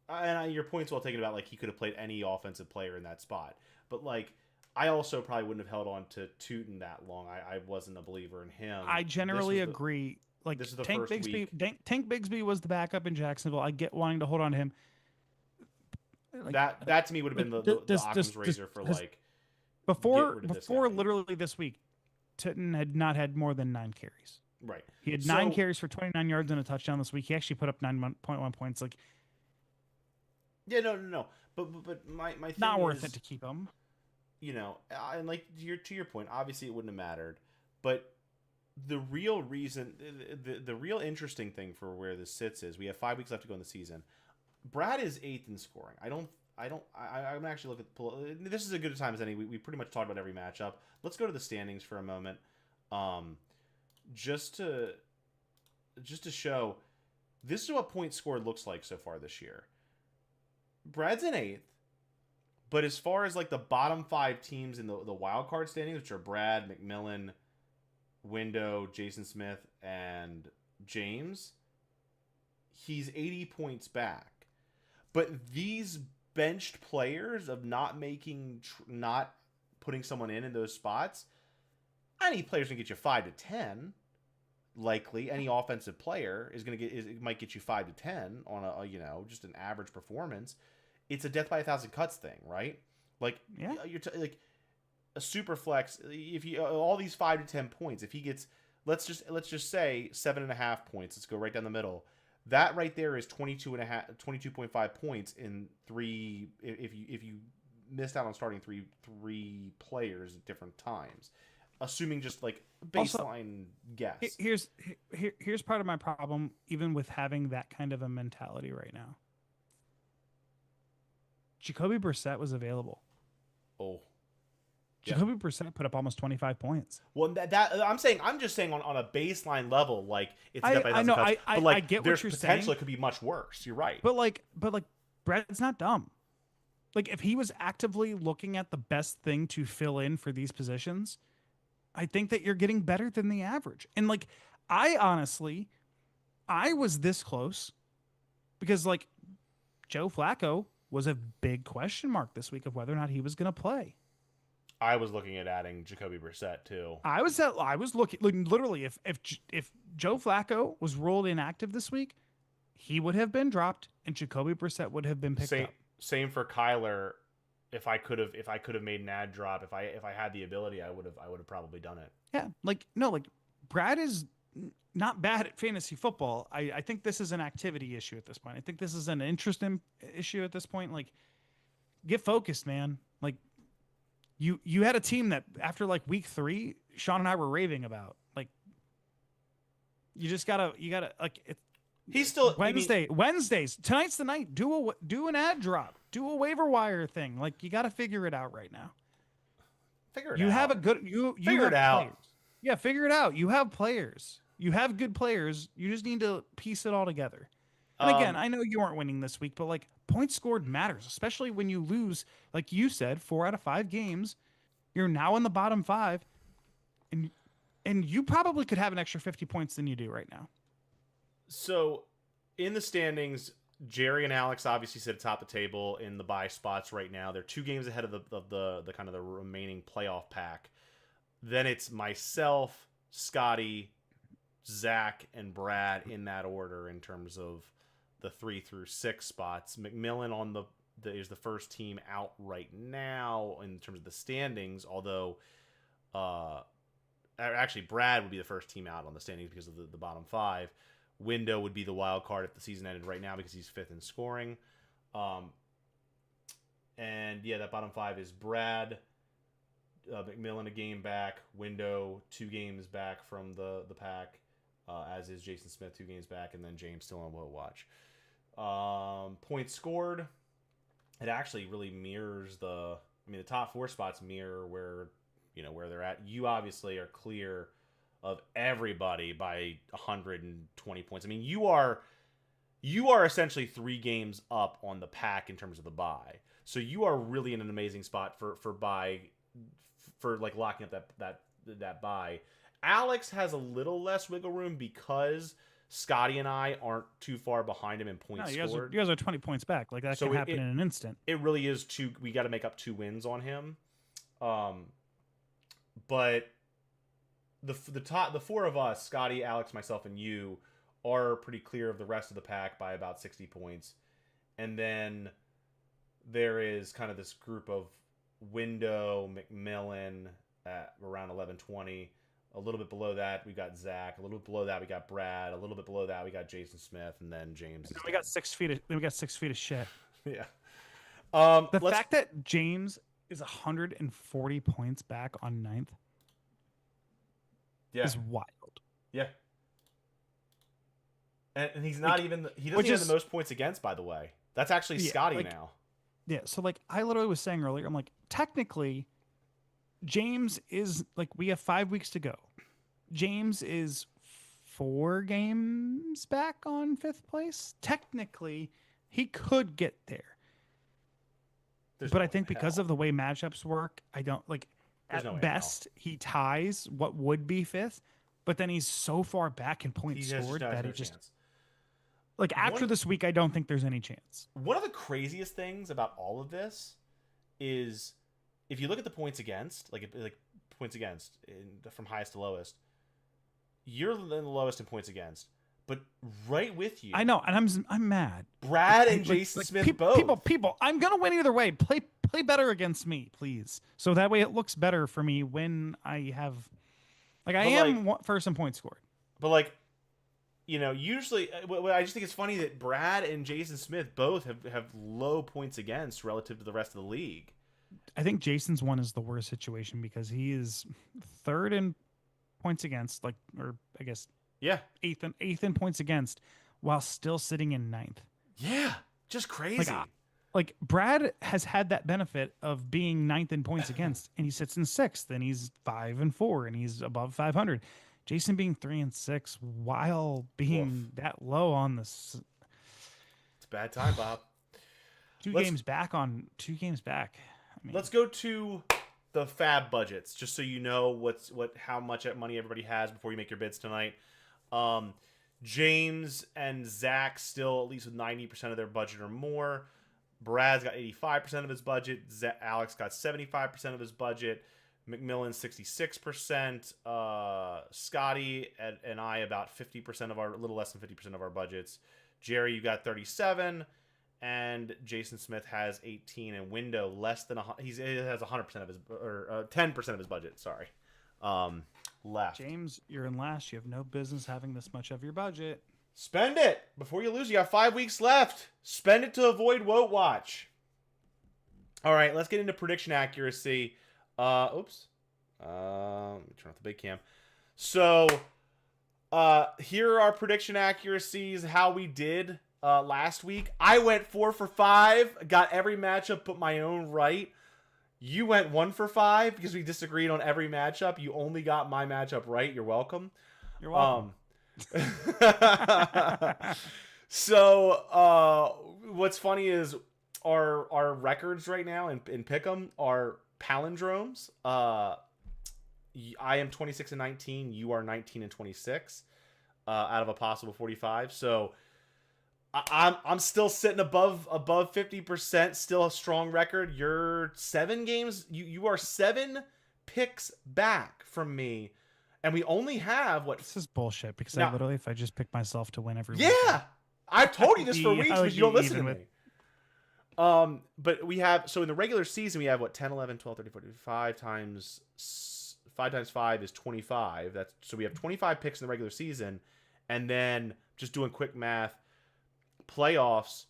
and your point's well taken about like he could have played any offensive player in that spot. But like, I also probably wouldn't have held on to Tootin that long. I wasn't a believer in him. I generally agree. Like this is the Tank first Bigsby, week. Tank Bigsby was the backup in Jacksonville. I get wanting to hold on to him. Like, that to me would have been the Occam's razor for like before literally this week. Tootin had not had more than 9 carries. Right. He had 9 carries for 29 yards and a touchdown this week. He actually put up 9.1 points. Like, yeah, no. But my thing not worth is, it to keep him. And like to your point, obviously it wouldn't have mattered, but the real reason, the real interesting thing for where this sits is we have 5 weeks left to go in the season. Brad is 8th in scoring. I'm actually looking at this is as good a time as any. We pretty much talked about every matchup. Let's go to the standings for a moment. Just to show, this is what points scored looks like so far this year. Brad's in 8th, but as far as like the bottom 5 teams in the wild card standings, which are Brad, McMillan, Window, Jason Smith, and James, he's 80 points back. But these benched players of not putting someone in those spots, any players can get you 5 to 10. likely any offensive player is going to it might get you 5 to 10 on just an average performance. It's a death by a thousand cuts thing, right? Like Yeah. like a super flex. If you all these 5 to 10 points, if he gets, let's just say 7.5 points. Let's go right down the middle. That right there is 22.5 points in three. If you missed out on starting three players at different times, assuming just like baseline guess. Here's part of my problem, even with having that kind of a mentality right now. Jacoby Brissett was available. Oh, Jacoby Brissett put up almost 25 points. Well, that I'm just saying on a baseline level, like it's I know, cuts, but like I get there's what you're potential saying. It could be much worse. You're right. But like Brad's not dumb. Like if he was actively looking at the best thing to fill in for these positions, I think that you're getting better than the average. And like I was this close because like Joe Flacco was a big question mark this week of whether or not he was going to play. I was looking at adding Jacoby Brissett too. I was looking literally if Joe Flacco was ruled inactive this week, he would have been dropped and Jacoby Brissett would have been picked up. Same for Kyler. If I could have made an ad drop, if I had the ability, I would have probably done it. Yeah, like Brad is not bad at fantasy football. I think this is an activity issue at this point. I think this is an interesting issue at this point. Like, get focused, man. Like, you had a team that after like week 3, Sean and I were raving about. Like, you gotta like it. He's still Wednesdays. Tonight's the night. Do an ad drop. Do a waiver wire thing. Like you got to figure it out right now. You have a good you figure it out. Players. Yeah, figure it out. You have players. You have good players. You just need to piece it all together. And again, I know you aren't winning this week, but like points scored matters, especially when you lose, like you said, 4 out of 5 games. You're now in the bottom 5, and you probably could have an extra 50 points than you do right now. So, in the standings, Jerry and Alex obviously sit atop the table in the bye spots right now. They're 2 games ahead of the kind of the remaining playoff pack. Then it's myself, Scotty, Zach, and Brad in that order in terms of the 3 through 6 spots. McMillan is the first team out right now in terms of the standings, although actually Brad would be the first team out on the standings because of the bottom 5. Window would be the wild card if the season ended right now because he's 5th in scoring. And yeah, that bottom 5 is Brad, McMillan a game back, Window 2 games back from the pack, as is Jason Smith 2 games back, and then James still on low watch. Points scored, it actually really mirrors the top 4 spots mirror where they're at. You obviously are clear of everybody by 120 points. I mean, you are essentially 3 games up on the pack in terms of the bye. So you are really in an amazing spot for like locking up that bye. Alex has a little less wiggle room because Scotty and I aren't too far behind him in points scored. You guys are 20 points back. Like that can happen in an instant. It really is 2. We got to make up 2 wins on him. But the 4 of us, Scotty, Alex, myself, and you, are pretty clear of the rest of the pack by about 60 points. And then there is kind of this group of Window, McMillan at around 11-20. A little bit below that, we got Zach. A little bit below that, we got Brad. A little bit below that, we got Jason Smith, and then James. We got 6 feet. We got 6 feet of shit. Yeah. The fact that James is 140 points back on 9th. Yeah. Is wild. Yeah. And he's not he doesn't have the most points against, by the way. That's actually Scotty now. Yeah, so like I literally was saying earlier, I'm like, technically, James is like, we have 5 weeks to go. James is 4 games back on 5th place. Technically, he could get there. But I think because of the way matchups work, I don't like. At best, he ties what would be 5th, but then he's so far back in points scored that he just chance. Like after this week, I don't think there's any chance. One of the craziest things about all of this is if you look at the points against, like points against from highest to lowest, you're the lowest in points against, but right with you, I know, and I'm mad. Brad Like, and Jason Smith peop- both. people, I'm gonna win either way. Play better against me, please. So that way it looks better for me when I have, like, I But am like, first in points scored. but like, usually, I just think it's funny that Brad and Jason Smith both have low points against relative to the rest of the league. I think Jason's one is the worst situation because he is third in points against, like, or I guess Yeah, eighth in points against, while still sitting in ninth. yeah, just Like, crazy. like Brad has had that benefit of being ninth in points against, and he sits in sixth, and he's 5-4, and he's above 500. Jason being 3-6 while being that low on this It's a bad time, Bob. two Let's games back. I mean, let's go to the fab budgets, just so you know how much money everybody has before you make your bids tonight. James and Zach still at least with 90% of their budget or more. Brad's got 85% of his budget. Alex got 75% of his budget. McMillan 66%. Scotty and I about 50% of a little less than 50% of our budgets. Jerry, you got 37, and Jason Smith has 18, and Window less than he has 100% of his or 10% of his budget. Sorry, left. James, you're in last. You have no business having this much of your budget. Spend it before you lose. You got 5 weeks left. Spend it to avoid Wote Watch. All right, let's get into prediction accuracy. Oops. Let me turn off the big cam. So, here are our prediction accuracies. How we did last week. I went 4 for 5. Got every matchup, put my own right. You went 1 for 5 because we disagreed on every matchup. You only got my matchup right. You're welcome. You're welcome. So, what's funny is our records right now in Pick'em are palindromes. I am 26-19. You are 19-26 out of a possible 45. So I'm still sitting above 50%. Still a strong record. You're 7 games. You are 7 picks back from me. And we only have what? This is bullshit because now, I literally, if I just pick myself to win every week. Yeah, I've told you this for weeks, but you don't listen to me. But we have, so in the regular season, we have what? 10, 11, 12, 13, 14, 5 times 5 is 25. So we have 25 picks in the regular season. And then just doing quick math, playoffs,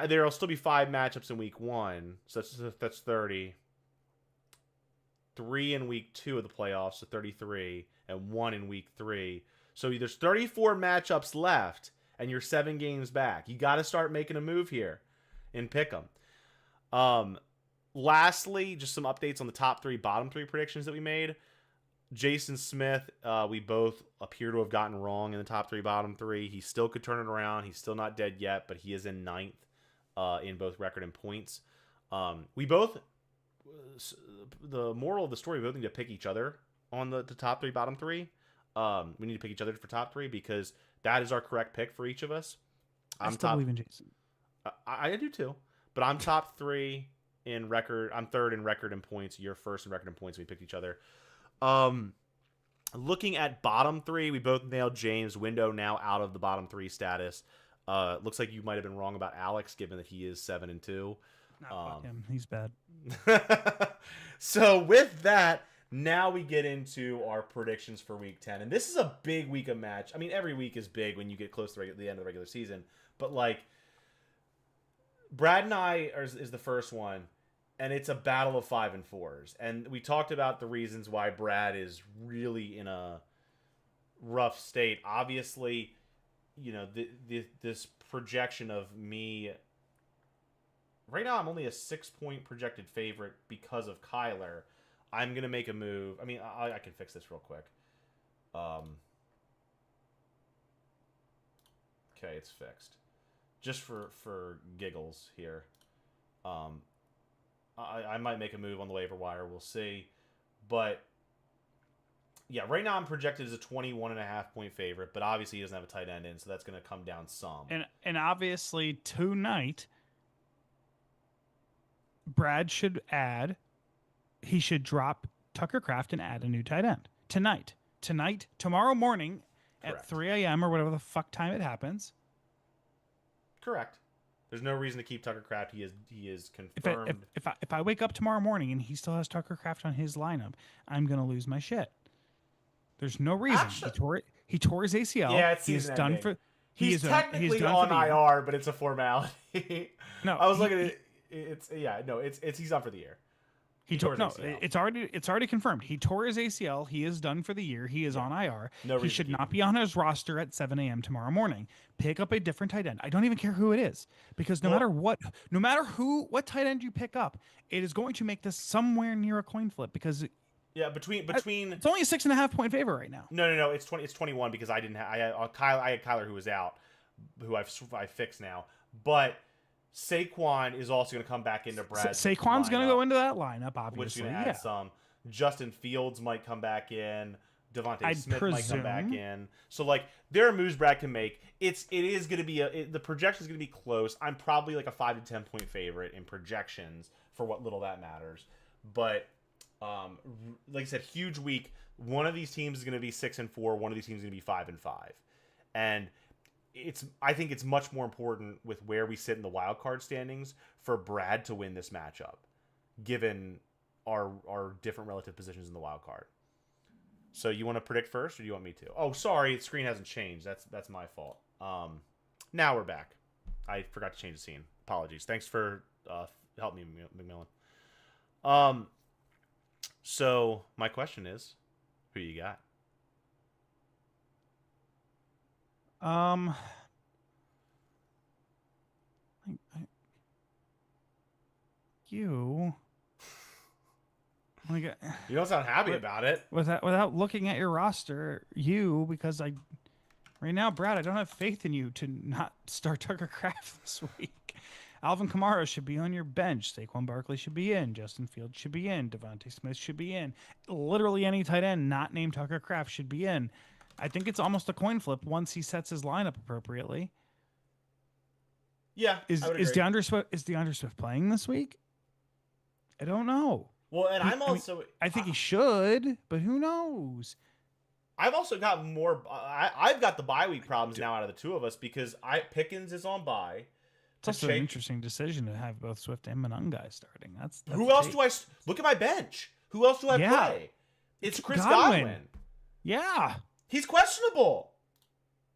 there'll still be 5 matchups in week 1. So that's 30. 3 in week 2 of the playoffs, so 33, and 1 in week 3. So there's 34 matchups left, and you're 7 games back. You got to start making a move here in Pick'em. Lastly, just some updates on the top 3, bottom 3 predictions that we made. Jason Smith, we both appear to have gotten wrong in the top 3, bottom 3. He still could turn it around. He's still not dead yet, but he is in 9th in both record and points. We both... The moral of the story, we both need to pick each other on the top 3, bottom 3. We need to pick each other for top 3 because that is our correct pick for each of us. I still believe in Jason. I do too, but I'm top 3 in record. I'm 3rd in record and points. You're 1st in record and points. We picked each other. Looking at bottom 3, we both nailed James. Window now out of the bottom 3 status. Looks like you might have been wrong about Alex, given that he is 7-2. Fuck him. He's bad. So with that, now we get into our predictions for week 10. And this is a big week of match. I mean, every week is big when you get close to the end of the regular season. But, like, Brad and I is the first one, and it's a battle of 5 and 4s. And we talked about the reasons why Brad is really in a rough state. Obviously, this projection of me... Right now, I'm only a 6-point projected favorite because of Kyler. I'm going to make a move. I mean, I can fix this real quick. Okay, it's fixed. Just for giggles here. I might make a move on the waiver wire. We'll see. But, yeah, right now I'm projected as a 21.5-point favorite. But obviously he doesn't have a tight end in, so that's going to come down some. And obviously tonight... Brad should drop Tucker Kraft and add a new tight end tonight. tomorrow morning Correct. at 3 a.m. or whatever the fuck time it happens. Correct. There's no reason to keep Tucker Kraft. He is confirmed. If I wake up tomorrow morning and he still has Tucker Kraft on his lineup, I'm gonna lose my shit. There's no reason. Actually, he tore his ACL. Yeah, it's he's season done ending. for. He's technically on IR, but it's a formality. No, I was looking at it. It's he's on for the year. It's already confirmed. He tore his ACL. He is done for the year. He is on IR. He should not be on his roster at 7 a.m. tomorrow morning. Pick up a different tight end. I don't even care who it is, because no matter what tight end you pick up, it is going to make this somewhere near a coin flip, because between it's only a 6.5 point favor right now. No, it's 21 because I didn't have I had Kyler who was out, who I fixed now, but Saquon is also going to come back into Brad's Saquon's going to go into that lineup, obviously. Which is going to add some. Justin Fields might come back in. Devontae Smith might come back in. So, like, there are moves Brad can make. It is going to be the projection is going to be close. I'm probably like a 5 to 10 point favorite in projections for what little that matters. But like I said, huge week. One of these teams is going to be 6-4. One of these teams is going to be 5-5, and I think it's much more important with where we sit in the wild card standings for Brad to win this matchup, given our different relative positions in the wild card. So you want to predict first, or do you want me to? Oh, sorry, the screen hasn't changed. That's my fault. Now we're back. I forgot to change the scene. Apologies. Thanks for helping me, McMillan. So my question is, who you got? You don't sound happy about it. Without looking at your roster, because right now, Brad, I don't have faith in you to not start Tucker Kraft this week. Alvin Kamara should be on your bench. Saquon Barkley should be in. Justin Fields should be in. Devontae Smith should be in. Literally any tight end not named Tucker Kraft should be in. I think it's almost a coin flip once he sets his lineup appropriately. Yeah, is DeAndre Swift playing this week? I don't know. Well, and I think he should, but who knows? I've also got more. I've got the bye week problems now out of the two of us because Pickens is on bye. It's also an interesting decision to have both Swift and Monangai starting. That's who else do I look at my bench? Who else do I play? It's Chris Godwin. Yeah. He's questionable.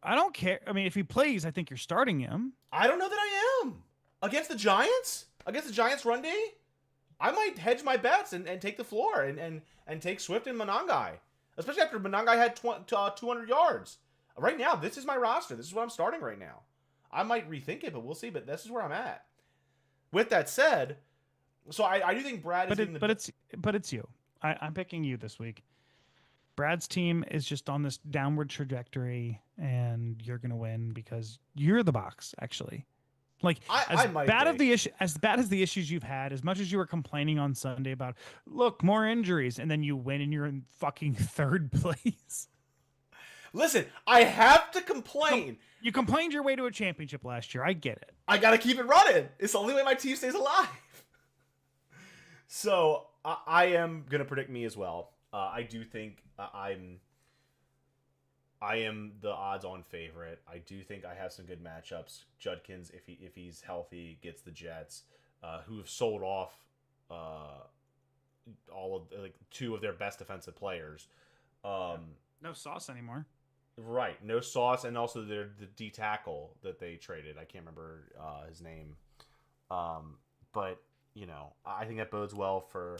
I don't care. I mean, if he plays, I think you're starting him. I don't know that I am. Against the Giants? Against the Giants run day? I might hedge my bets and take the floor and take Swift and Monangai. Especially after Monangai had 200 yards. Right now, this is my roster. This is what I'm starting right now. I might rethink it, but we'll see. But this is where I'm at. With that said, so I do think Brad is But it's you. I'm picking you this week. Brad's team is just on this downward trajectory, and you're going to win because you're the box, actually. Like, as bad as the issues you've had, as much as you were complaining on Sunday about, look, more injuries, and then you win and you're in fucking third place. Listen, I have to complain. You complained your way to a championship last year. I get it. I got to keep it running. It's the only way my team stays alive. So I am going to predict me as well. I do think I am the odds-on favorite. I do think I have some good matchups. Judkins, if he's healthy, gets the Jets, who have sold off all of two of their best defensive players. No Sauce anymore. Right, no Sauce, and also the D tackle that they traded. I can't remember his name, but I think that bodes well for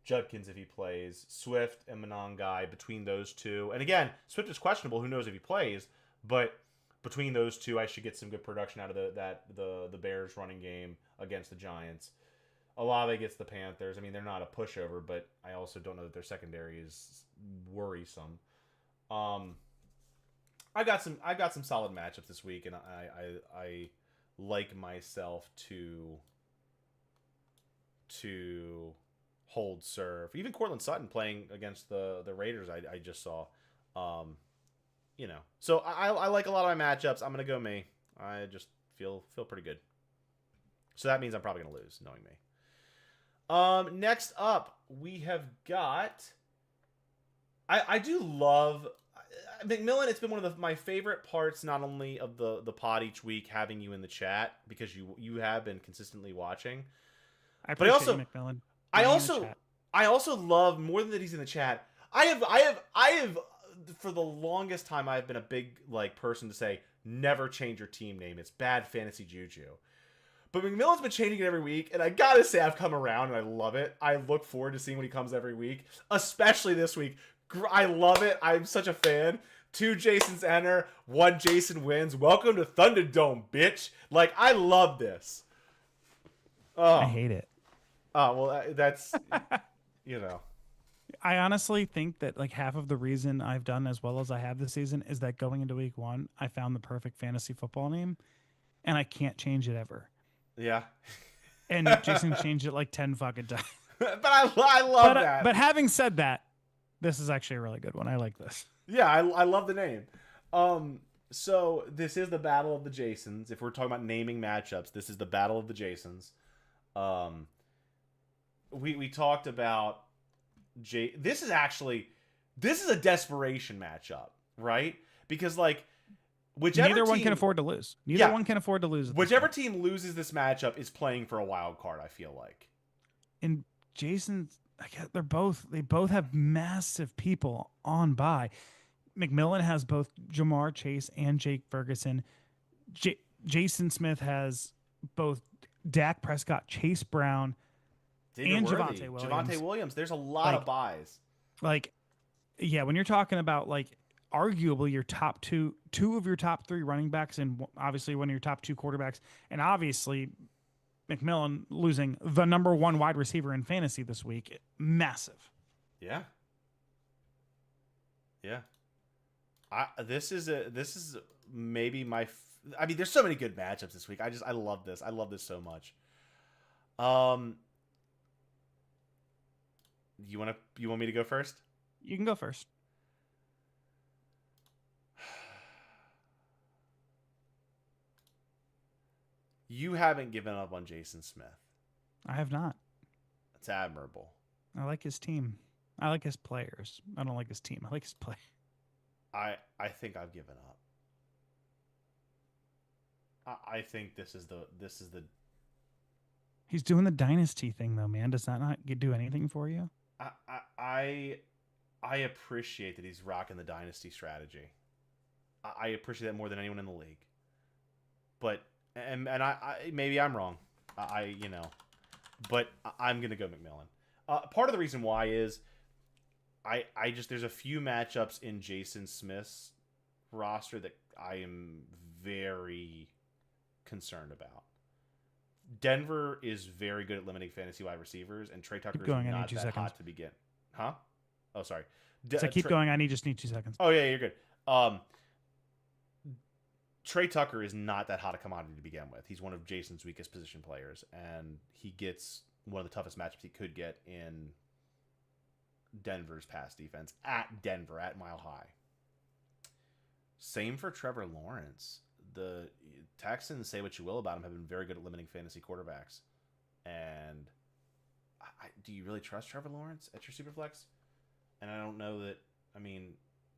Judkins if he plays. Swift and Monangai, between those two, and again, Swift is questionable. Who knows if he plays? But between those two, I should get some good production out of the Bears running game against the Giants. Olave gets the Panthers. I mean, they're not a pushover, but I also don't know that their secondary is worrisome. I got some solid matchups this week, and I like myself to hold serve. Even Cortland Sutton playing against the Raiders, I just saw. So I like a lot of my matchups. I'm gonna go me. I just feel pretty good. So that means I'm probably gonna lose, knowing me. Next up we have got I do love McMillan. It's been one of my favorite parts, not only of the pod each week, having you in the chat because you have been consistently watching, I but appreciate you, McMillan. I Being in the also chat. I also love more than that he's in the chat. I have for the longest time I've been a big like person to say never change your team name. It's bad fantasy juju. But McMillan's been changing it every week, and I gotta say I've come around and I love it. I look forward to seeing when he comes every week, especially this week. I love it. I'm such a fan. 2 Jasons enter, 1 Jason wins. Welcome to Thunderdome, bitch. Like, I love this. I Oh, hate it. well, that's, you know. I honestly think that like half of the reason I've done as well as I have this season is that going into week 1, I found the perfect fantasy football name, and I can't change it ever. Yeah. And Jason changed it like 10 fucking times. But I love that. But having said that, this is actually a really good one. I like this. Yeah, I love the name. So this is the Battle of the Jasons. If we're talking about naming matchups, this is the Battle of the Jasons. We talked about this is a desperation matchup, right? Because like Neither one can afford to lose. Neither one can afford to lose. Whichever team loses this matchup is playing for a wild card, I feel like. And Jason's, I guess they both have massive people on bye. McMillan has both Jamar Chase and Jake Ferguson. Jason Smith has both Dak Prescott, Chase Brown, and Javonte Williams. Javonte Williams. There's a lot of buys. Like, yeah, when you're talking about like arguably your top two of your top 3 running backs, and obviously one of your top 2 quarterbacks, and obviously McMillan losing the number 1 wide receiver in fantasy this week, massive. Yeah. Yeah. This is maybe my. I mean, there's so many good matchups this week. I love this. I love this so much. You want me to go first? You can go first. You haven't given up on Jason Smith. I have not. That's admirable. I like his team. I like his players. I don't like his team. I like his play. I think I've given up. I think this is the. He's doing the dynasty thing though, man. Does that not do anything for you? I appreciate that he's rocking the dynasty strategy. I appreciate that more than anyone in the league. But and I maybe I'm wrong. But I'm gonna go McMillan. Part of the reason why is I just there's a few matchups in Jason Smith's roster that I am very concerned about. Denver is very good at limiting fantasy wide receivers, and Trey Tucker is not that hot to begin. Huh? Oh, sorry. Keep going. I just need 2 seconds. Oh, yeah, you're good. Trey Tucker is not that hot a commodity to begin with. He's one of Jason's weakest position players, and he gets one of the toughest matchups he could get in Denver's pass defense at Denver, at Mile High. Same for Trevor Lawrence. The Texans, say what you will about him, have been very good at limiting fantasy quarterbacks. And do you really trust Trevor Lawrence at your Superflex? And I don't know that, I mean,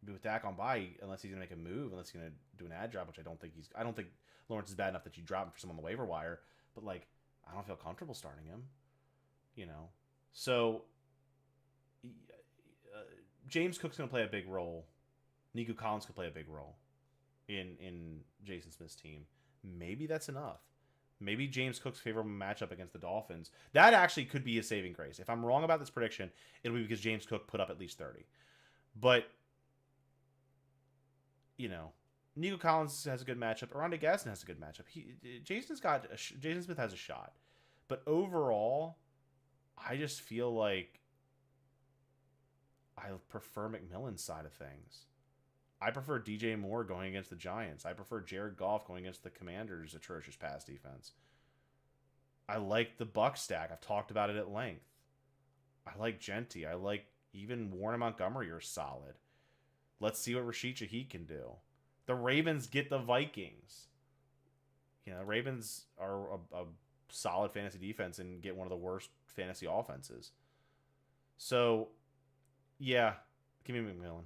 with Dak on bye, unless he's going to make a move, unless he's going to do an ad drop, which I don't think Lawrence is bad enough that you drop him for someone on the waiver wire. But, like, I don't feel comfortable starting him. You know? So, James Cook's going to play a big role. Nico Collins could play a big role in Jason Smith's team. Maybe that's enough. Maybe James Cook's favorable matchup against the Dolphins, that actually could be a saving grace. If I'm wrong about this prediction, it'll be because James Cook put up at least 30. But, you know, Nico Collins has a good matchup. Arondé Gaston has a good matchup. Jason Smith has a shot. But overall, I just feel like I prefer McMillan's side of things. I prefer DJ Moore going against the Giants. I prefer Jared Goff going against the Commanders' atrocious pass defense. I like the Buck stack. I've talked about it at length. I like Genty. I like even Warren and Montgomery are solid. Let's see what Rashid Shaheed can do. The Ravens get the Vikings. You know, Ravens are a solid fantasy defense and get one of the worst fantasy offenses. So, yeah, Give me McMillan.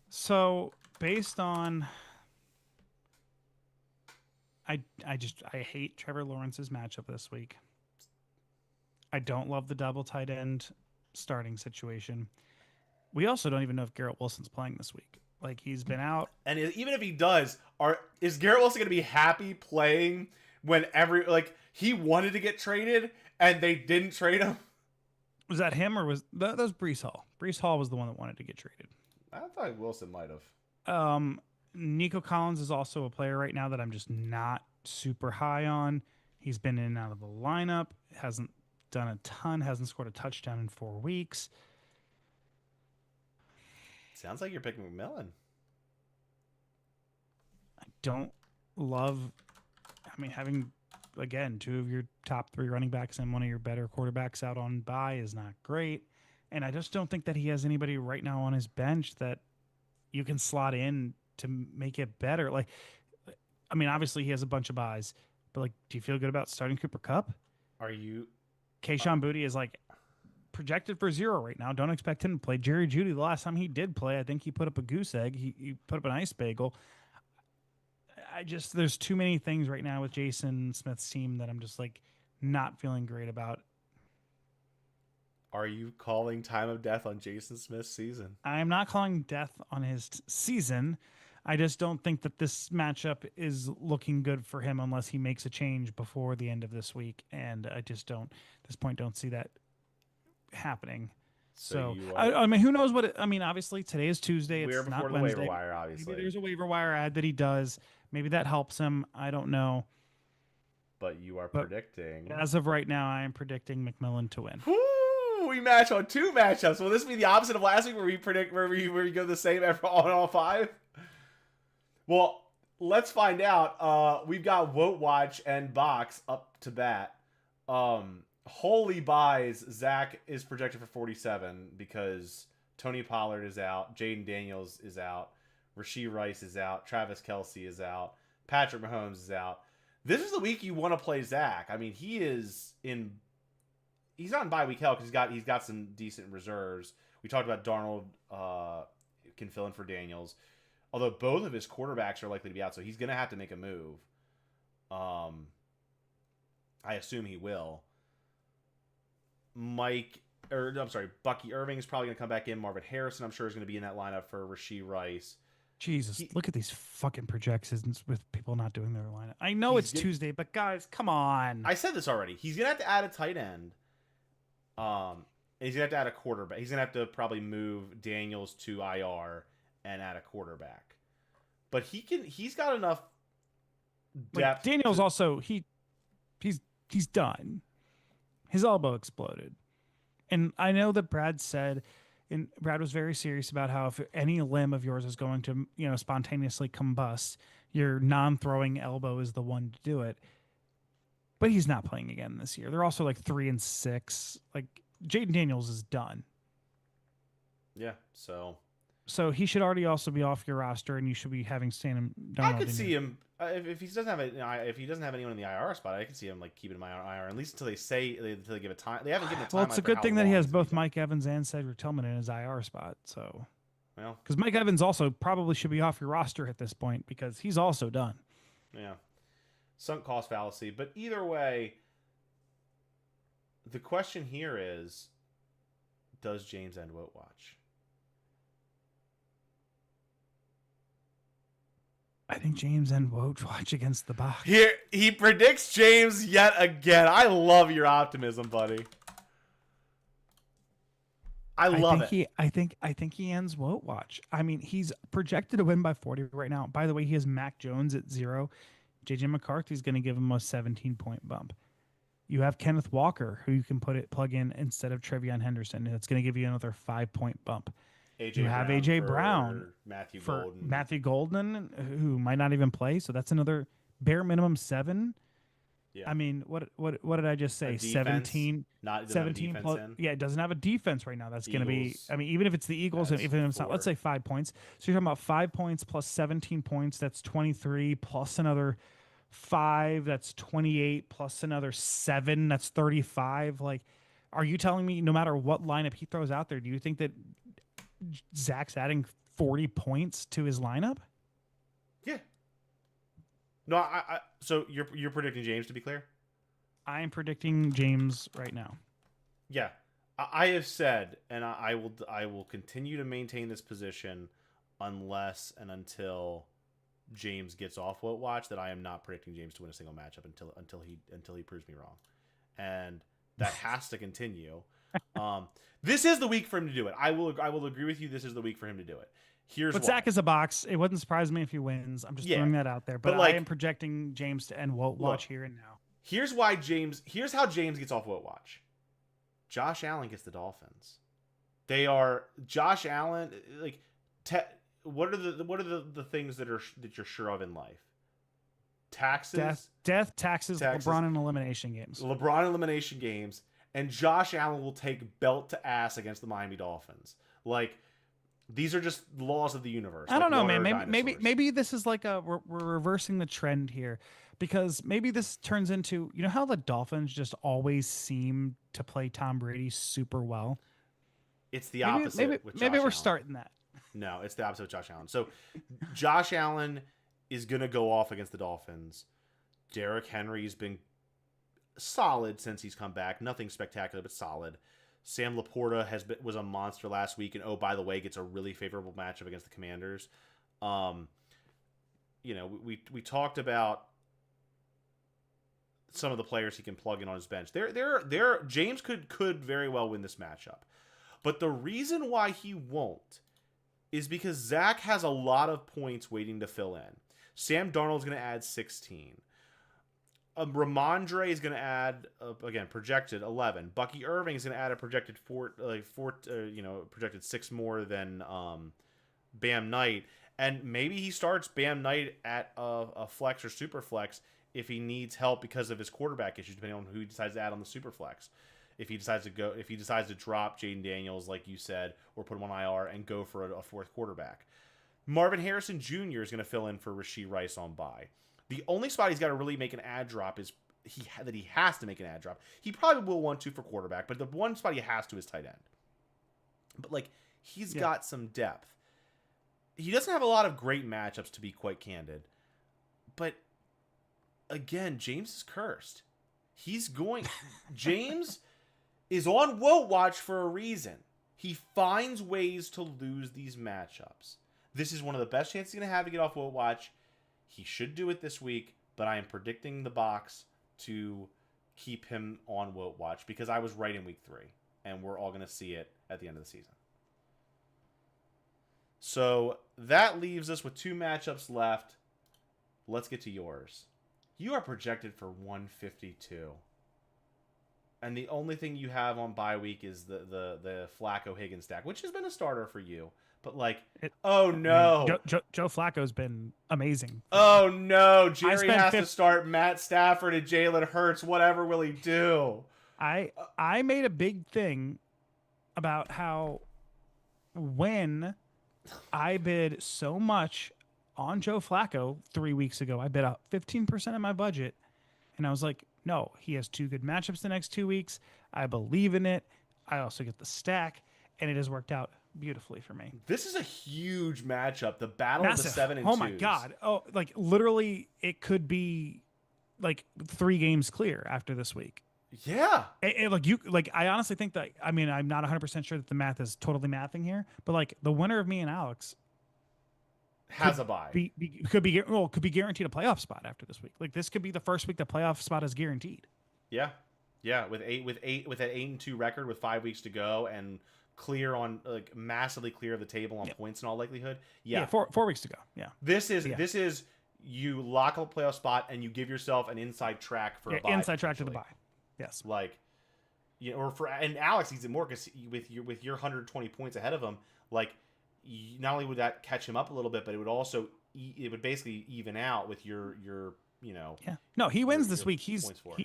So based on, I hate Trevor Lawrence's matchup this week. I don't love the double tight end starting situation. We also don't even know if Garrett Wilson's playing this week. Like, he's been out. And even if he does, is Garrett Wilson going to be happy playing when he wanted to get traded and they didn't trade him? Was that him or was that was Brees Hall? Brees Hall was the one that wanted to get traded. I thought Wilson might have. Nico Collins is also a player right now that I'm just not super high on. He's been in and out of the lineup, hasn't done a ton, hasn't scored a touchdown in 4 weeks. Sounds like you're picking McMillan. I don't love, having, again, 2 of your top 3 running backs and one of your better quarterbacks out on bye is not great. And I just don't think that he has anybody right now on his bench that you can slot in to make it better. Like, obviously he has a bunch of buys, but do you feel good about starting Cooper Kupp? Are you? Kayshon Boutte is projected for 0 right now. Don't expect him to play. Jerry Jeudy, the last time he did play, I think he put up a goose egg. He put up an ice bagel. There's too many things right now with Jason Smith's team that I'm just not feeling great about. Are you calling time of death on Jason Smith's season? I am not calling death on his season. I just don't think that this matchup is looking good for him unless he makes a change before the end of this week. And I just don't, at this point, don't see that happening. So who knows what obviously today is Tuesday. It's not Wednesday. The waiver wire, obviously. Maybe there's a waiver wire ad that he does. Maybe that helps him. I don't know. But you are predicting. As of right now, I am predicting McMillan to win. Woo! We match on 2 matchups. Will this be the opposite of last week where we predict where we go the same on all 5? Well, let's find out. We've got Vote Watch and Box up to bat. Holy buys. Zach is projected for 47 because Tony Pollard is out. Jaden Daniels is out. Rashee Rice is out. Travis Kelce is out. Patrick Mahomes is out. This is the week you want to play Zach. He's not in bye week hell because he's got some decent reserves. We talked about Darnold can fill in for Daniels. Although both of his quarterbacks are likely to be out, so he's going to have to make a move. I assume he will. Bucky Irving is probably going to come back in. Marvin Harrison, I'm sure, is going to be in that lineup for Rashee Rice. Jesus, look at these fucking projections with people not doing their lineup. I know it's Tuesday, but guys, come on. I said this already. He's going to have to add a tight end. He's going to have to add a quarterback. He's going to have to probably move Daniels to IR and add a quarterback. But he's got enough depth. Daniels also, he's done. His elbow exploded. And I know that Brad said, and Brad was very serious about how if any limb of yours is going to, spontaneously combust, your non-throwing elbow is the one to do it. But he's not playing again this year. They're also 3-6. Jaden Daniels is done. Yeah, so he should already also be off your roster, and you should be having Stan. I could see him if he doesn't have anyone in the IR spot. I could see him keeping him IR at least until they give a time. They haven't given a time. Well, it's a good thing that he has both Mike Evans and Cedric Tillman in his IR spot. So, because Mike Evans also probably should be off your roster at this point because he's also done. Yeah, sunk cost fallacy. But either way, the question here is, does James end Vote Watch? I think James and Vote Watch against the Bucs. Here he predicts James yet again. I love your optimism, buddy. I love it. I think he ends Vote Watch. He's projected to win by 40 right now. By the way, he has Mac Jones at 0. JJ McCarthy's going to give him a 17-point bump. You have Kenneth Walker, who you can plug in instead of Trevion Henderson. That's going to give you another 5-point bump. You have AJ Brown, Matthew Golden, who might not even play, so that's another bare minimum 7. Yeah. What did I just say? 17 plus. Yeah, it doesn't have a defense right now. That's going to be. Even if it's the Eagles, and even if it's not, let's say 5 points. So you're talking about 5 points plus 17 points. That's 23 plus another 5. That's 28 plus another 7. That's 35. Are you telling me no matter what lineup he throws out there, do you think that Zach's adding 40 points to his lineup? Yeah. No, so you're predicting James, to be clear? I am predicting James right now. Yeah. I have said, and I will continue to maintain this position unless and until James gets off Vote Watch, that I am not predicting James to win a single matchup until he proves me wrong. And that has to continue. This is the week for him to do it. I will agree with you. This is the week for him to do it. Here's but why. Zach is a box. It wouldn't surprise me if he wins. I'm just throwing that out there. But like, I am projecting James to end Vote Watch here and now. Here's how James gets off Vote Watch. Josh Allen gets the Dolphins. Josh Allen, like, what are the things that you're sure of in life? Taxes, death, taxes, LeBron and elimination games. And Josh Allen will take belt to ass against the Miami Dolphins. Like, these are just laws of the universe. I don't know, man. Maybe this is like we're reversing the trend here, because maybe this turns into, you know how the Dolphins just always seem to play Tom Brady super well. It's the opposite. Maybe we're starting that. No, it's the opposite with Josh Allen. So Josh Allen is gonna go off against the Dolphins. Derrick Henry's been solid since he's come back. Nothing spectacular, but solid. Sam Laporta was a monster last week, and oh, by the way, gets a really favorable matchup against the Commanders. We talked about some of the players he can plug in on his bench. James could very well win this matchup, but the reason why he won't is because Zach has a lot of points waiting to fill in. Sam Darnold's going to add 16. Ramondre is going to add, again, projected 11. Bucky Irving is going to add a projected projected 6 more than Bam Knight. And maybe he starts Bam Knight at a flex or super flex if he needs help because of his quarterback issues, depending on who he decides to add on the super flex. If he decides to drop Jaden Daniels, like you said, or put him on IR and go for a fourth quarterback. Marvin Harrison Jr. is going to fill in for Rashee Rice on bye. The only spot he's got to really make an ad drop is he has to make an ad drop. He probably will want to for quarterback, but the one spot he has to is tight end. But like, he's got some depth. He doesn't have a lot of great matchups, to be quite candid. But again, James is cursed. James is on Vote Watch for a reason. He finds ways to lose these matchups. This is one of the best chances he's going to have to get off Vote Watch. He should do it this week, but I am predicting the box to keep him on Vote Watch because I was right in week 3, and we're all going to see it at the end of the season. So that leaves us with 2 matchups left. Let's get to yours. You are projected for 152. And the only thing you have on bye week is the Flacco Higgins stack, which has been a starter for you. But oh no, Joe Flacco's been amazing. Oh no, Jerry has to start Matt Stafford and Jalen Hurts. Whatever will he do? I made a big thing about how when I bid so much on Joe Flacco 3 weeks ago, I bid out 15% of my budget, and I was like, no, he has 2 good matchups the next 2 weeks. I believe in it. I also get the stack, and it has worked out beautifully for me. This is a huge matchup. The battle of the 7 and 2s. Oh my god! Oh, like literally, it could be like 3 games clear after this week. Yeah. I honestly think that. I mean, I'm not 100% sure that the math is totally mathing here, but like the winner of me and Alex has a bye. Could be guaranteed a playoff spot after this week. Like this could be the first week the playoff spot is guaranteed. Yeah, with an 8-2 record with 5 weeks to go and clear on massively clear of the table on points in all likelihood. Yeah, 4 weeks to go. Yeah, this is you lock up a playoff spot and you give yourself an inside track for a bye. Inside track to the bye. Yes, and Alex needs it more because with your 120 points ahead of him, not only would that catch him up a little bit, but it would basically even out with your. Yeah. No, he wins this week. He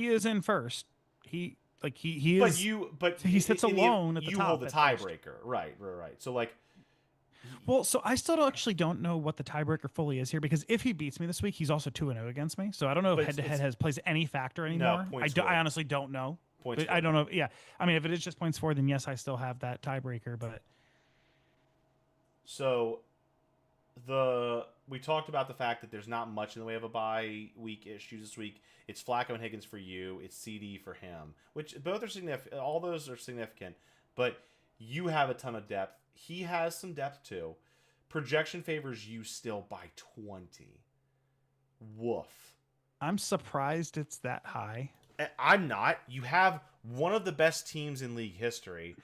is in first. He is. But he sits alone at the top. You hold the tiebreaker, right? So so I still actually don't know what the tiebreaker fully is here because if he beats me this week, he's also 2-0 against me. So I don't know if head-to-head plays any factor anymore. No, I honestly don't know. Points. I don't know. Yeah, I mean, if it is just points for, then yes, I still have that tiebreaker. But so we talked about the fact that there's not much in the way of a bye week issues this week. It's Flacco and Higgins for you. It's CD for him, which both are significant. All those are significant, but you have a ton of depth. He has some depth too. Projection favors you still by 20. Woof. I'm surprised it's that high. I'm not. You have one of the best teams in league history.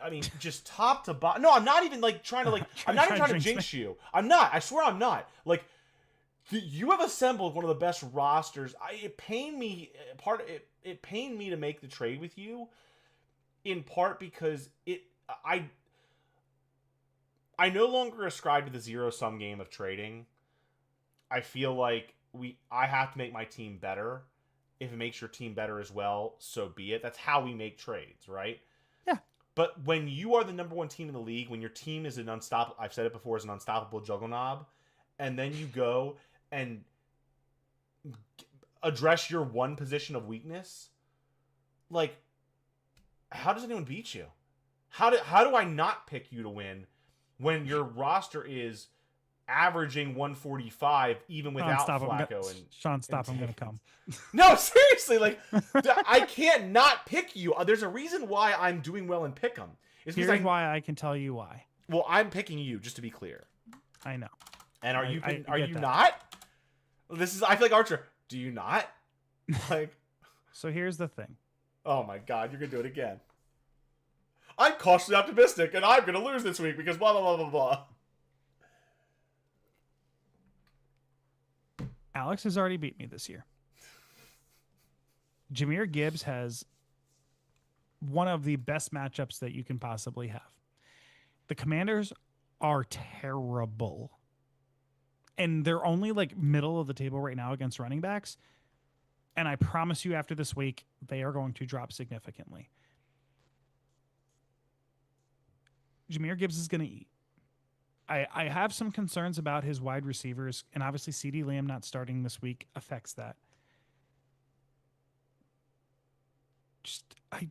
I mean, just top to bottom. No, I'm not even like trying to like. I'm not even trying to jinx you. I'm not. I swear I'm not. Like, you have assembled one of the best rosters. It pained me. It pained me to make the trade with you, in part because I no longer ascribe to the zero-sum game of trading. I feel like I have to make my team better. If it makes your team better as well, so be it. That's how we make trades, right? Yeah. But when you are the number one team in the league, when your team is an unstoppable, I've said it before, is an unstoppable juggleknob, and then you go and address your one position of weakness, like, how does anyone beat you? How do I not pick you to win when your roster is averaging 145 even without Flacco and Sean, stop! I'm gonna come. No, seriously, like I can't not pick you. There's a reason why I'm doing well in pick'em. Here's why I can tell you why. Well, I'm picking you, just to be clear. I know. And are you not? This is, I feel like Archer. Do you not? Like. So here's the thing. Oh my God, you're gonna do it again. I'm cautiously optimistic, and I'm gonna lose this week because blah blah blah blah blah. Alex has already beat me this year. Jahmyr Gibbs has one of the best matchups that you can possibly have. The Commanders are terrible. And they're only like middle of the table right now against running backs. And I promise you after this week, they are going to drop significantly. Jahmyr Gibbs is going to eat. I have some concerns about his wide receivers, and obviously CeeDee Lamb not starting this week affects that. I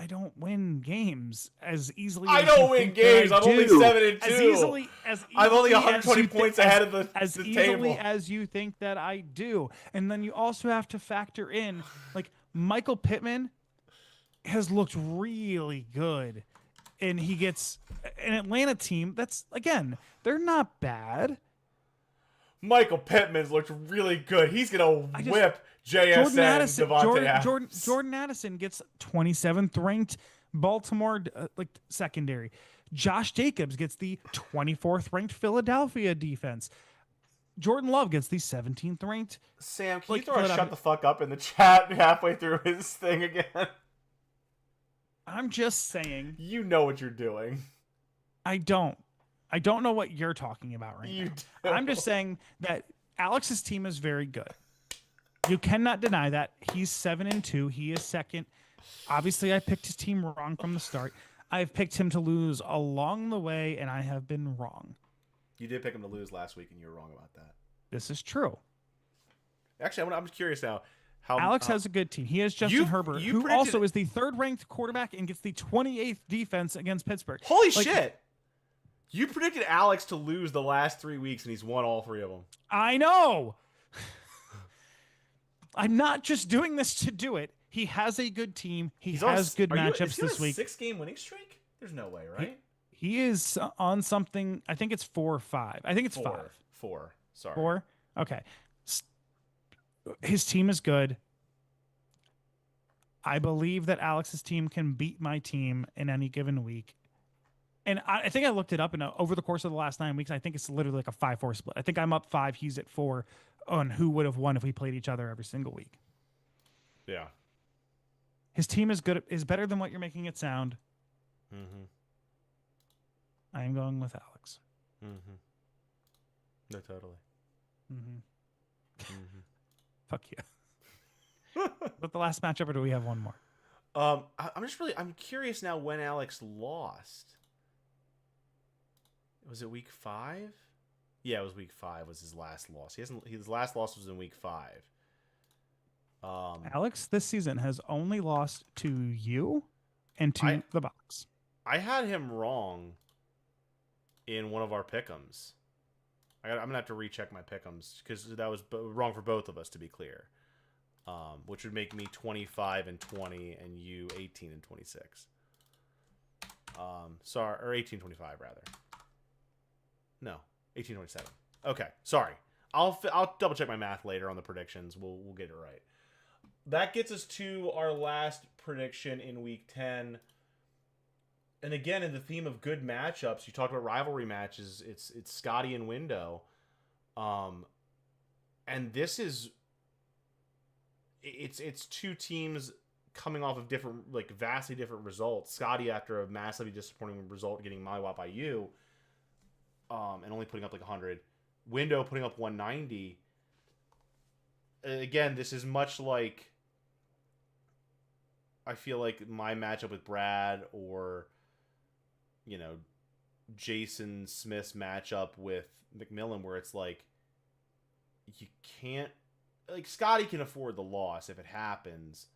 don't win games as easily. I don't win games. I'm only 7-2. As easily I'm only 120 points ahead of the as the easily table. as you think that I do. And then you also have to factor in, like, Michael Pittman has looked really good. And he gets an Atlanta team that's, again, they're not bad. Michael Pittman's looked really good. He's going to whip JSN Devontae Adams. Jordan Addison gets 27th ranked Baltimore secondary. Josh Jacobs gets the 24th ranked Philadelphia defense. Jordan Love gets the 17th ranked. Sam, can you throw a shut the fuck up in the chat halfway through his thing again? I'm just saying. You know what you're doing. I don't know what you're talking about right now. I'm just saying that Alex's team is very good. You cannot deny that. He's 7-2. He is second. Obviously, I picked his team wrong from the start. I've picked him to lose along the way, and I have been wrong. You did pick him to lose last week, and you were wrong about that. This is true. Actually, I'm curious now. Alex has a good team. He has Justin Herbert, who also is the third-ranked quarterback and gets the 28th defense against Pittsburgh. Holy shit! You predicted Alex to lose the last 3 weeks, and he's won all 3 of them. I know! I'm not just doing this to do it. He has a good team. He has good matchups this week. 6-game winning streak? There's no way, right? He is on something. I think it's 4 or 5. I think it's 5. 4. Sorry. 4? Okay. His team is good. I believe that Alex's team can beat my team in any given week. And I think I looked it up, and over the course of the last 9 weeks, I think it's literally like a 5-4 split. I think I'm up 5, he's at 4 on who would have won if we played each other every single week. Yeah. His team is good, is better than what you're making it sound. Mm-hmm. I am going with Alex. Mm-hmm. No, totally. Mm-hmm. Mm-hmm. Fuck you. But the last matchup, or do we have one more? I'm curious now when Alex lost. Was it week 5? Yeah, it was week 5 was his last loss. His last loss was in week 5. Alex this season has only lost to you and I to the box. I had him wrong in one of our pick'ems. I'm gonna have to recheck my pick'ems because that was wrong for both of us, to be clear. Which would make me 25 and 20, and you 18 and 26. Sorry, or 18-25 rather. No, 18-27. Okay, sorry. I'll double check my math later on the predictions. We'll get it right. That gets us to our last prediction in week 10. And again, in the theme of good matchups, you talked about rivalry matches. It's Scotty and Window, and this is it's two teams coming off of different, like vastly different results. Scotty after a massively disappointing result, getting mollywopped by you, and only putting up like 100. Window putting up 190. Again, this is much like I feel like my matchup with Brad, or Jason Smith's matchup with McMillan, where it's like you can't, like, Scotty can afford the loss if it happens,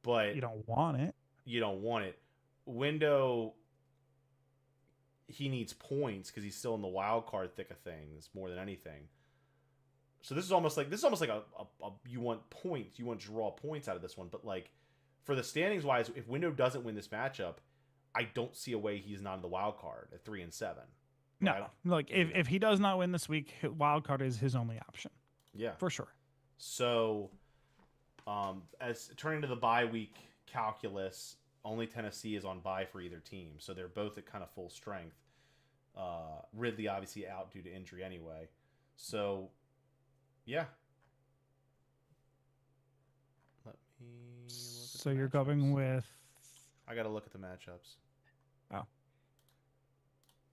but You don't want it. you don't want it. Window, he needs points because he's still in the wild card thick of things more than anything. So this is almost like a you want points, you want to draw points out of this one, but like for the standings wise, if Window doesn't win this matchup, I don't see a way he's not in the wild card at 3 and 7. No, like if he does not win this week, wild card is his only option. Yeah, for sure. So, as turning to the bye week calculus, only Tennessee is on bye for either team, so they're both at kind of full strength. Ridley obviously out due to injury anyway. So, yeah. Let me look at So the you're matchups. going with. I got to look at the matchups. Oh.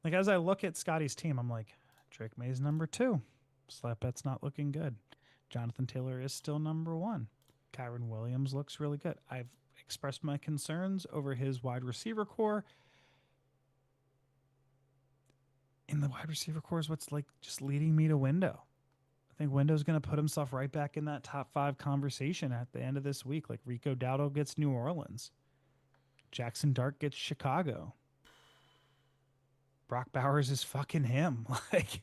Like, as I look at Scotty's team, I'm like, Drake May's number 2. Slap bet's not looking good. Jonathan Taylor is still number 1. Kyron Williams looks really good. I've expressed my concerns over his wide receiver core. In the wide receiver core is what's like just leading me to Window. I think Window's going to put himself right back in that top 5 conversation at the end of this week. Like, Rico Dowdle gets New Orleans. Jackson Dart gets Chicago. Brock Bowers is fucking him. Like,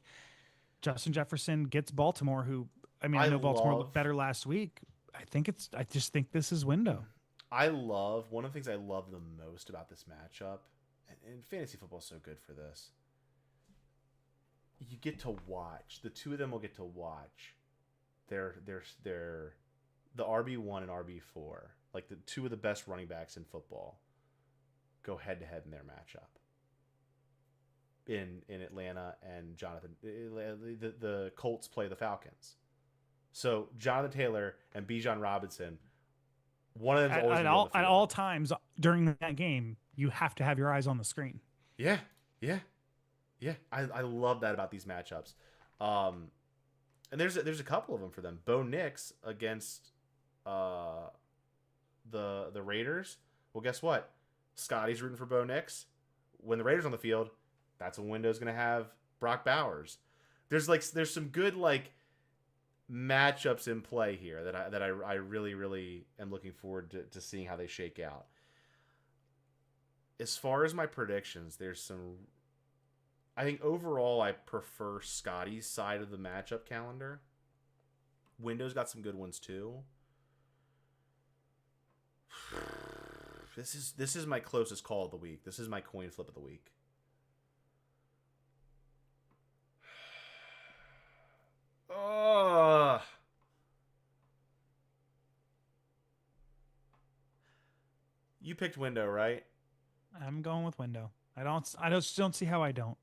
Justin Jefferson gets Baltimore, who, I mean, I know Baltimore looked better last week. I just think this is Window. One of the things I love the most about this matchup, and fantasy football is so good for this. You get to watch, the two of them will get to watch the RB1 and RB4, like the two of the best running backs in football, go head to head in their matchup in Atlanta. And the Colts play the Falcons. So Jonathan Taylor and Bijan Robinson, one of them's always at all times during that game, you have to have your eyes on the screen. Yeah. I love that about these matchups. And there's a couple of them for them. Bo Nix against the Raiders. Well, guess what? Scotty's rooting for Bo Nix. When the Raiders are on the field, that's when Window's going to have Brock Bowers. There's some good like matchups in play here that I really, really am looking forward to seeing how they shake out. As far as my predictions, there's some. I think overall I prefer Scotty's side of the matchup calendar. Window's got some good ones too. This is my closest call of the week. This is my coin flip of the week. You picked Window, right? I'm going with Window. I don't see how I don't.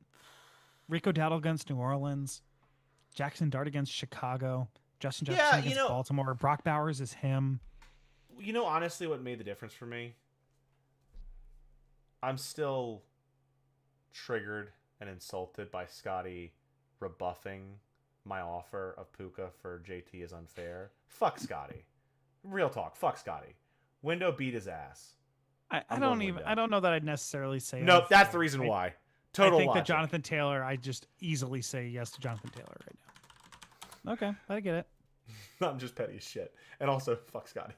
Rico Dowdle against New Orleans, Jackson Dart against Chicago, Justin Jefferson against Baltimore. Brock Bowers is him. Honestly, what made the difference for me? I'm still triggered and insulted by Scotty rebuffing my offer of Puka for JT is unfair. Fuck Scotty. Real talk. Fuck Scotty. Window beat his ass. I don't know that I'd necessarily say. No, that's the reason why. Total I think logic. that Jonathan Taylor, I just easily say yes to Jonathan Taylor right now. Okay, I get it. I'm just petty as shit. And also, fuck Scotty.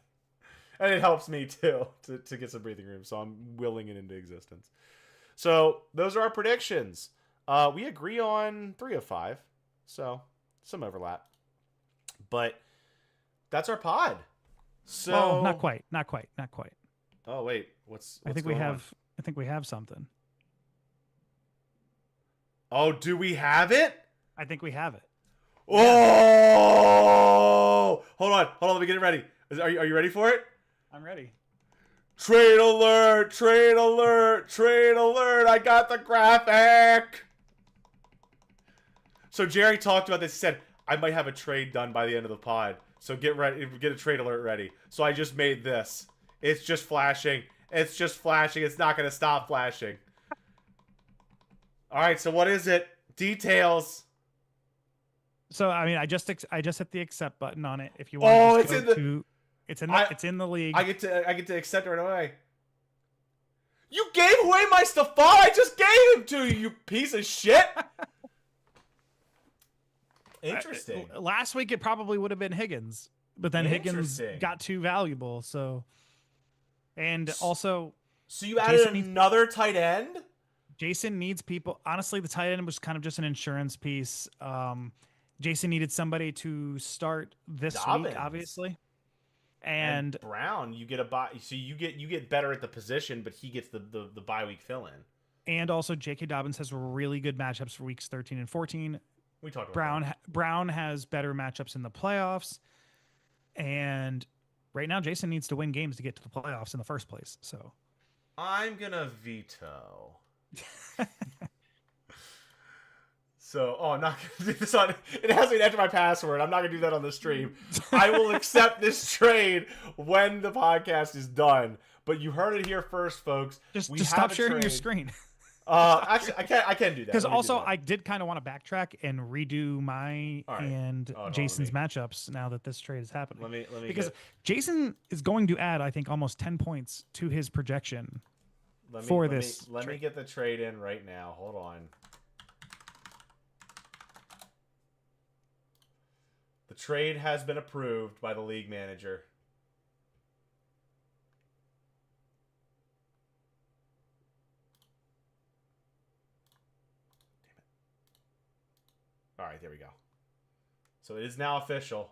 And it helps me, too, to get some breathing room. So I'm willing it into existence. So those are our predictions. We agree on 3 of 5. So some overlap. But that's our pod. So Well, not quite. Oh, wait. What's I think going we have. on? I think we have something. Oh, do we have it? I think we have it. Oh! Hold on. Let me get it ready. Are you ready for it? I'm ready. Trade alert! Trade alert! Trade alert! I got the graphic! So Jerry talked about this. He said, I might have a trade done by the end of the pod. So get ready. Get a trade alert ready. So I just made this. It's just flashing. It's just flashing. It's not going to stop flashing. All right. So what is it? Details. So I mean, I just hit the accept button on it. If you want, it's in the. It's in the league. I get to accept it right away. You gave away my Stefan. I just gave him to you, you piece of shit. Interesting. Last week it probably would have been Higgins, but then Higgins got too valuable. So, and also, so you added another tight end. Jason needs people. Honestly, the tight end was kind of just an insurance piece. Jason needed somebody to start this week, obviously. And Brown, you get a bye, so you get better at the position, but he gets the bye week fill in. And also, J.K. Dobbins has really good matchups for weeks 13 and 14. We talked about Brown has better matchups in the playoffs, and right now Jason needs to win games to get to the playoffs in the first place. So I'm gonna veto. So, I'm not gonna do this on. It has me enter my password. I'm not gonna do that on the stream. I will accept this trade when the podcast is done. But you heard it here first, folks. Just stop sharing your screen. Actually, I can do that. Because also, I did kind of want to backtrack and redo my Jason's matchups now that this trade is happening. Let me because Jason is going to add, I think, almost 10 points to his projection this. Let me get the trade in right now. Hold on. The trade has been approved by the league manager. All right, there we go. So it is now official.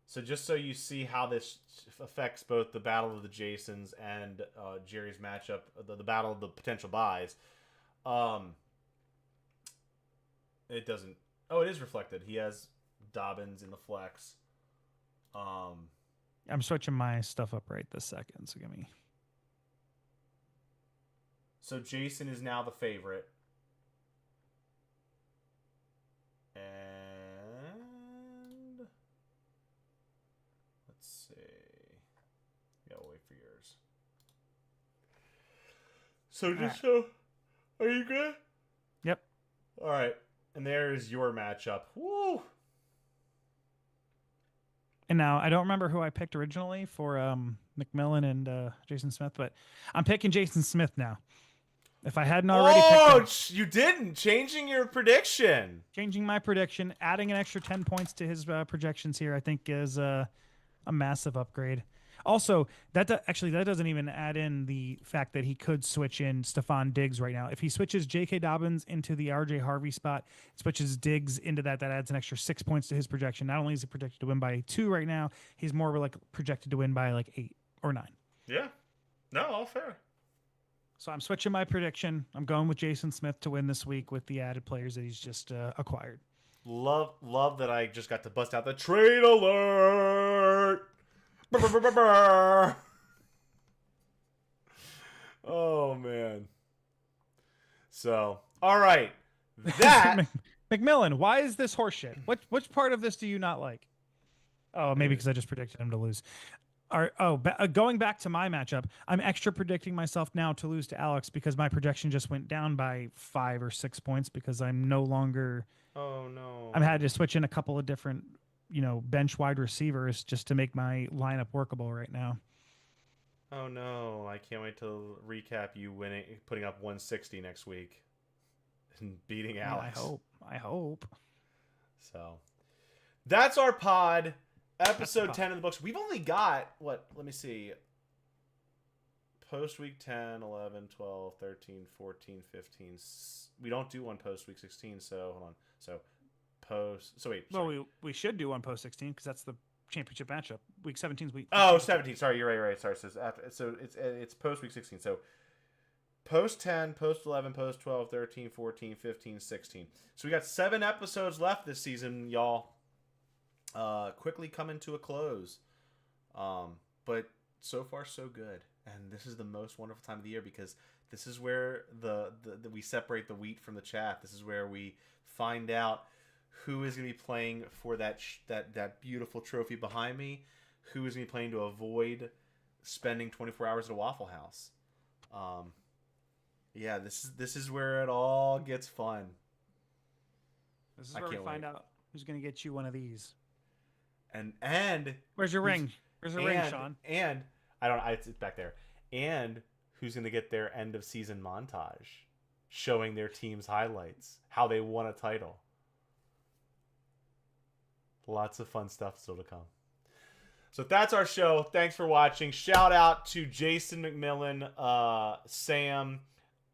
So just so you see how this affects both the battle of the Jasons and Jerry's matchup, the battle of the potential buys. It doesn't. Oh, it is reflected. He has Dobbins in the flex. I'm switching my stuff up right this second. So give me. So Jason is now the favorite. And let's see. Yeah, I'll wait for yours. So are you good? Yep. All right. And there's your matchup. Woo! And now I don't remember who I picked originally for McMillan and Jason Smith, but I'm picking Jason Smith now. If I hadn't already picked him, you didn't. Changing your prediction. Changing my prediction, adding an extra 10 points to his projections here, I think is a massive upgrade. Also, that doesn't even add in the fact that he could switch in Stephon Diggs right now. If he switches J.K. Dobbins into the R.J. Harvey spot, switches Diggs into that adds an extra 6 points to his projection. Not only is he projected to win by 2 right now, he's more like projected to win by like 8 or 9. Yeah. No, all fair. So I'm switching my prediction. I'm going with Jason Smith to win this week with the added players that he's just acquired. Love that I just got to bust out the trade alert. Oh man. So, all right. That McMillan, why is this horseshit? Which part of this do you not like? Oh, maybe because I just predicted him to lose. Going back to my matchup, I'm extra predicting myself now to lose to Alex because my projection just went down by 5 or 6 points because I'm no longer. Oh no. I've had to switch in a couple of different, bench wide receivers just to make my lineup workable right now. Oh no! I can't wait to recap you putting up 160 next week, and beating Alex. I hope. So, That's our pod. Episode pod. 10 in the books. We've only got, what? Let me see. Post week 10, 11, 12, 13, 14, 15. We don't do one post week 16, so hold on. So wait. Well, we should do one post 16 because that's the championship matchup. Week 17 is week. Oh, 17. Sorry, you're right. Sorry. So it's post week 16. So post 10, post 11, post 12, 13, 14, 15, 16. So we got 7 episodes left this season, y'all. Quickly coming to a close. But so far so good. And this is the most wonderful time of the year because this is where the we separate the wheat from the chaff. This is where we find out who is going to be playing for that beautiful trophy behind me, who is going to be playing to avoid spending 24 hours at a Waffle House. Yeah, this is where it all gets fun. This is where we find out who's going to get you one of these. And where's your ring? Where's the ring, Sean? And it's back there. And who's going to get their end of season montage showing their team's highlights, how they won a title. Lots of fun stuff still to come. So that's our show. Thanks for watching. Shout out to Jason McMillan, Sam,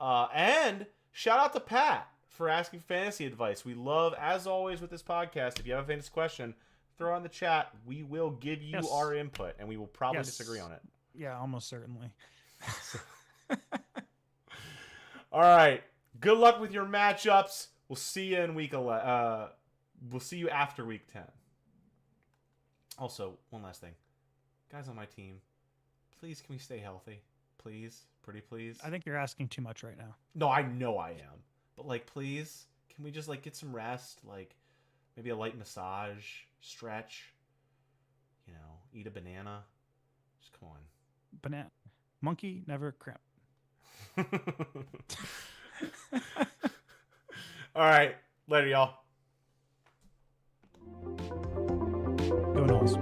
and shout out to Pat for asking fantasy advice. We love, as always with this podcast, if you have a fantasy question, throw in the chat. We will give you our input, and we will probably disagree on it. Yeah, almost certainly. All right. Good luck with your matchups. We'll see you in week 11. We'll see you after week 10. Also, one last thing. Guys on my team, please can we stay healthy? Please? Pretty please? I think you're asking too much right now. No, I know I am. But, please, can we just, get some rest? Maybe a light massage, stretch, eat a banana. Just come on. Banana. Monkey never cramp. All right. Later, y'all. Go Knowles.